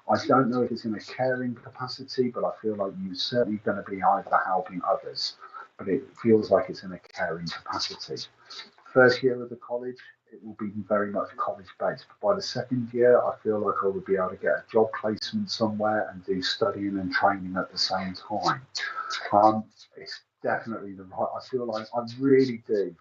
I don't know if it's in a caring capacity, but I feel like you're certainly going to be either helping others, but it feels like it's in a caring capacity. First year of the college, it will be very much college based. But by the second year, I feel like I would be able to get a job placement somewhere and do studying and training at the same time. It's definitely the right. I feel like I really do.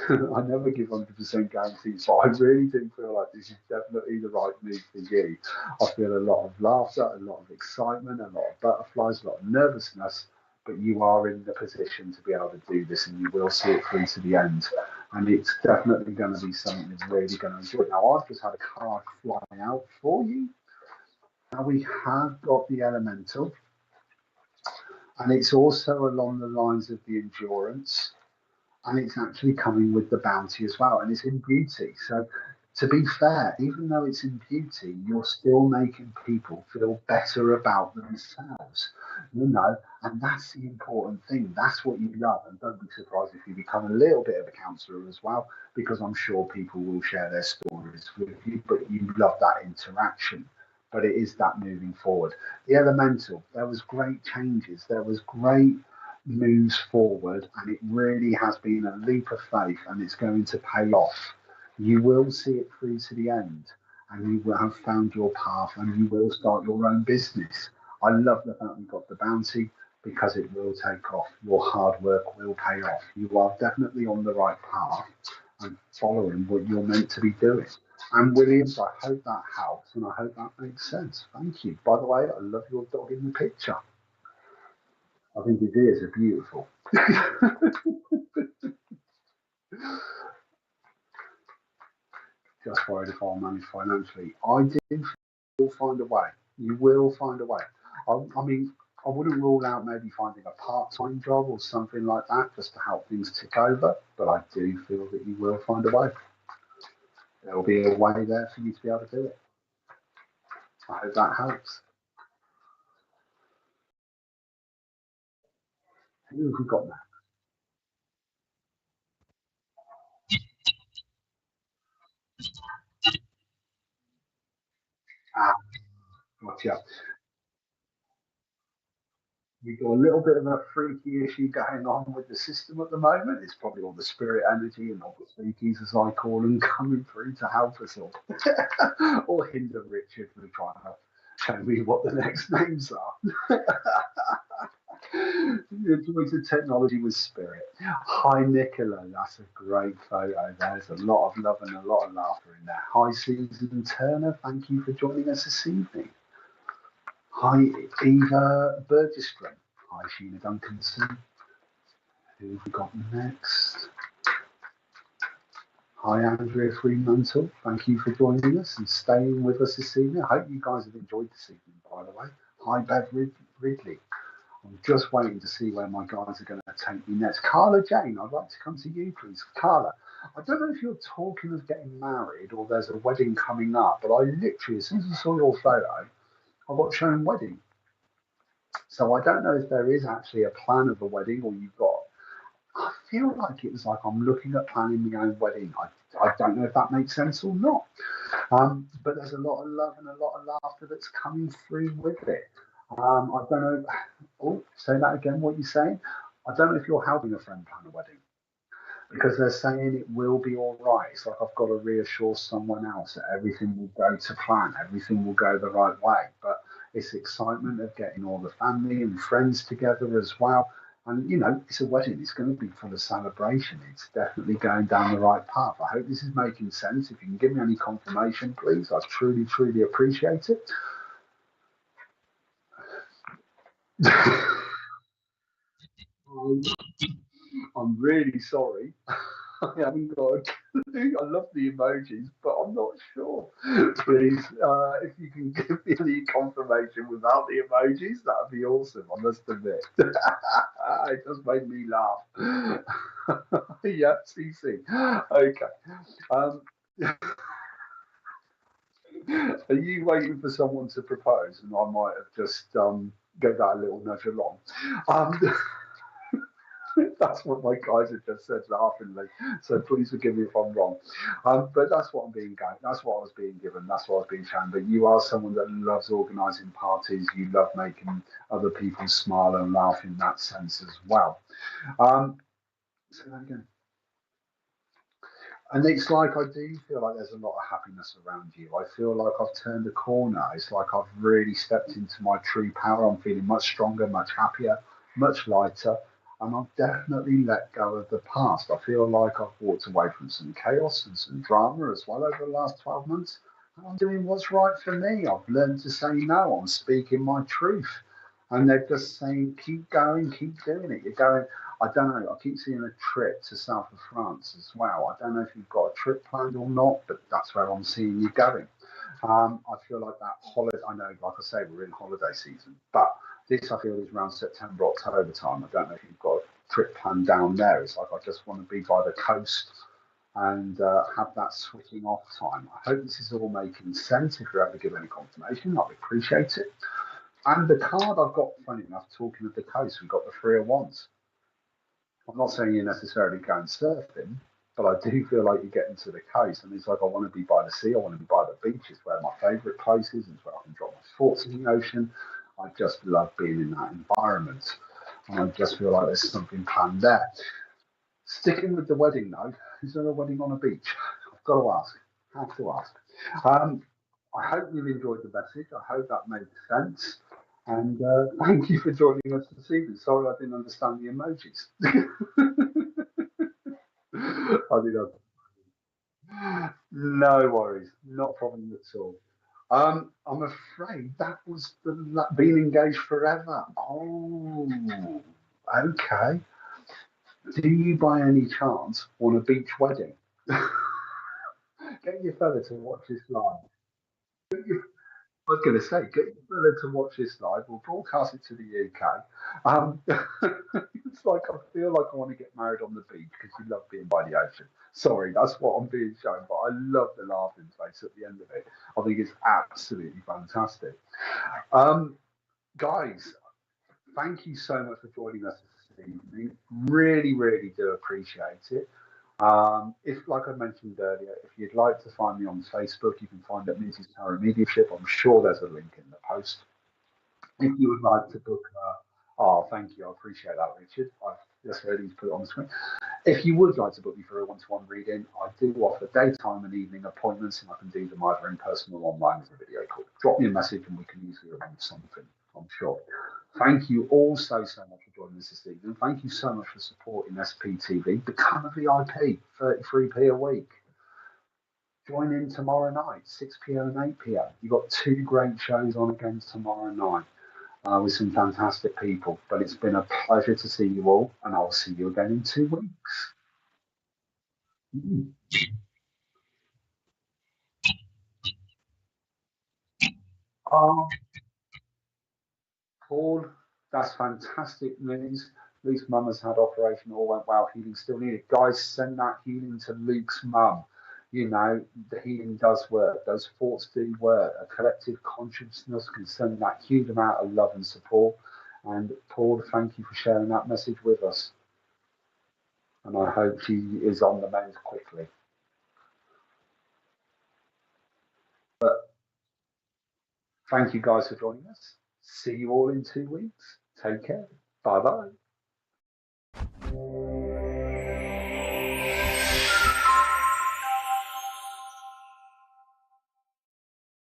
I never give 100% guarantees, but I really do feel like this is definitely the right move for you. I feel a lot of laughter, a lot of excitement, a lot of butterflies, a lot of nervousness, but you are in the position to be able to do this and you will see it through to the end. And it's definitely going to be something that's really going to enjoy. Now, I've just had a card fly out for you. Now, we have got the elemental, and it's also along the lines of the endurance, and it's actually coming with the bounty as well, and it's in beauty. So, to be fair, even though it's in beauty, you're still making people feel better about themselves, and that's the important thing. That's what you love, and don't be surprised if you become a little bit of a counsellor as well, because I'm sure people will share their stories with you, but you love that interaction. But it is that moving forward. The elemental, there was great changes, there was great moves forward, and it really has been a leap of faith, and it's going to pay off. You will see it through to the end, and you will have found your path, and you will start your own business. I love the fact we got the bounty because it will take off. Your hard work will pay off. You are definitely on the right path and following what you're meant to be doing. And Williams, I hope that helps, and I hope that makes sense. Thank you. By the way, I love your dog in the picture. I think his ears are beautiful. Just worried if I'll manage financially. I do will find a way. You will find a way. I mean, I wouldn't rule out maybe finding a part-time job or something like that just to help things tick over, but I do feel that you will find a way. There'll be a way there for you to be able to do it. I hope that helps. Who have we got now? Ah, gotcha. We've got a little bit of a freaky issue going on with the system at the moment. It's probably all the spirit energy and all the speakies, as I call them, coming through to help us all. Or hinder Richard from trying to show me what the next names are. The joys of technology with spirit. Hi, Nicola. That's a great photo. There's a lot of love and a lot of laughter in there. Hi, Susan Turner. Thank you for joining us this evening. Hi, Eva Burgestrom. Hi, Sheena Duncanson. Who have we got next? Hi, Andrea Fremantle. Thank you for joining us and staying with us this evening. I hope you guys have enjoyed this evening, by the way. Hi, Bev Ridley. I'm just waiting to see where my guys are going to take me next. Carla Jane, I'd like to come to you, please. Carla, I don't know if you're talking of getting married or there's a wedding coming up, but I literally, as soon as I saw your photo, I got shown wedding. So I don't know if there is actually a plan of a wedding or you've got. I feel like it was like I'm looking at planning my own wedding. I don't know if that makes sense or not. But there's a lot of love and a lot of laughter that's coming through with it. I don't know. Oh, say that again. What you're saying? I don't know if you're helping a friend plan a wedding because they're saying it will be all right. It's like I've got to reassure someone else that everything will go to plan, everything will go the right way. But it's excitement of getting all the family and friends together as well. And it's a wedding. It's going to be full of celebration. It's definitely going down the right path. I hope this is making sense. If you can give me any confirmation, please, I truly, truly appreciate it. I'm really sorry. I haven't got a clue. I love the emojis, but I'm not sure. Please, if you can give me any confirmation without the emojis, that'd be awesome. I must admit. It just made me laugh. Yeah, CC. Okay. Are you waiting for someone to propose? And I might have just gave that a little nudge along. Um, that's what my guys have just said laughingly. So please forgive me if I'm wrong. But that's what I'm being given. That's what I was being given. That's what I was being shown. But you are someone that loves organising parties. You love making other people smile and laugh in that sense as well. Say that again. And it's like I do feel like there's a lot of happiness around you. I feel like I've turned a corner. It's like I've really stepped into my true power. I'm feeling much stronger, much happier, much lighter. And I've definitely let go of the past. I feel like I've walked away from some chaos and some drama as well over the last 12 months. And I'm doing what's right for me. I've learned to say no. I'm speaking my truth. And they're just saying, keep going, keep doing it. You're going, I don't know. I keep seeing a trip to south of France as well. I don't know if you've got a trip planned or not, but that's where I'm seeing you going. I feel like that holiday. I know, like I say, we're in holiday season, but this I feel is around September, October time. I don't know if you've got a trip planned down there. It's like I just want to be by the coast and have that switching off time. I hope this is all making sense. If you're able to give any confirmation, I'd appreciate it. And the card I've got, funny enough, talking of the coast, we've got the Three of Wands. I'm not saying you necessarily go and surfing, but I do feel like you're getting to the coast, and it's like I want to be by the sea, I want to be by the beach. It's where my favourite place is. It's where I can drop my thoughts in the ocean. I just love being in that environment, and I just feel like there's something planned there. Sticking with the wedding though, is there a wedding on a beach? I've got to ask. I have to ask. I hope you've enjoyed the message. I hope that made sense. And thank you for joining us this evening. Sorry I didn't understand the emojis. I mean, no worries, not a problem at all. I'm afraid that was the being engaged forever. Oh, okay. Do you by any chance want a beach wedding? Get your fella to watch this live. I was going to say, get your fella to watch this live. We'll broadcast it to the UK. It's like I feel like I want to get married on the beach because you love being by the ocean. Sorry, that's what I'm being shown, but I love the laughing face at the end of it. I think it's absolutely fantastic. Guys, thank you so much for joining us this evening. Really, really do appreciate it. If, like I mentioned earlier, if you'd like to find me on Facebook, you can find it Minty's Tarot Mediumship. I'm sure there's a link in the post. If you would like to book, oh, thank you, I appreciate that, Richard. I've just ready to put it on the screen. If you would like to book me for a one-to-one reading, I do offer daytime and evening appointments, and I can do them either in person or online as a video call. Drop me a message, and we can easily arrange something, I'm sure. Thank you all so much for joining us this evening. Thank you so much for supporting SPTV. Become a VIP, 33p a week. Join in tomorrow night, 6 p.m. and 8 p.m. You've got two great shows on again tomorrow night with some fantastic people. But it's been a pleasure to see you all, and I'll see you again in 2 weeks. Oh, Paul, that's fantastic news. Luke's mum has had operation, all went well, healing still needed. Guys, send that healing to Luke's mum. You know, the healing does work. Those thoughts do work. A collective consciousness can send that huge amount of love and support. And Paul, thank you for sharing that message with us. And I hope she is on the mend quickly. But thank you guys for joining us. See you all in 2 weeks. Take care. Bye bye.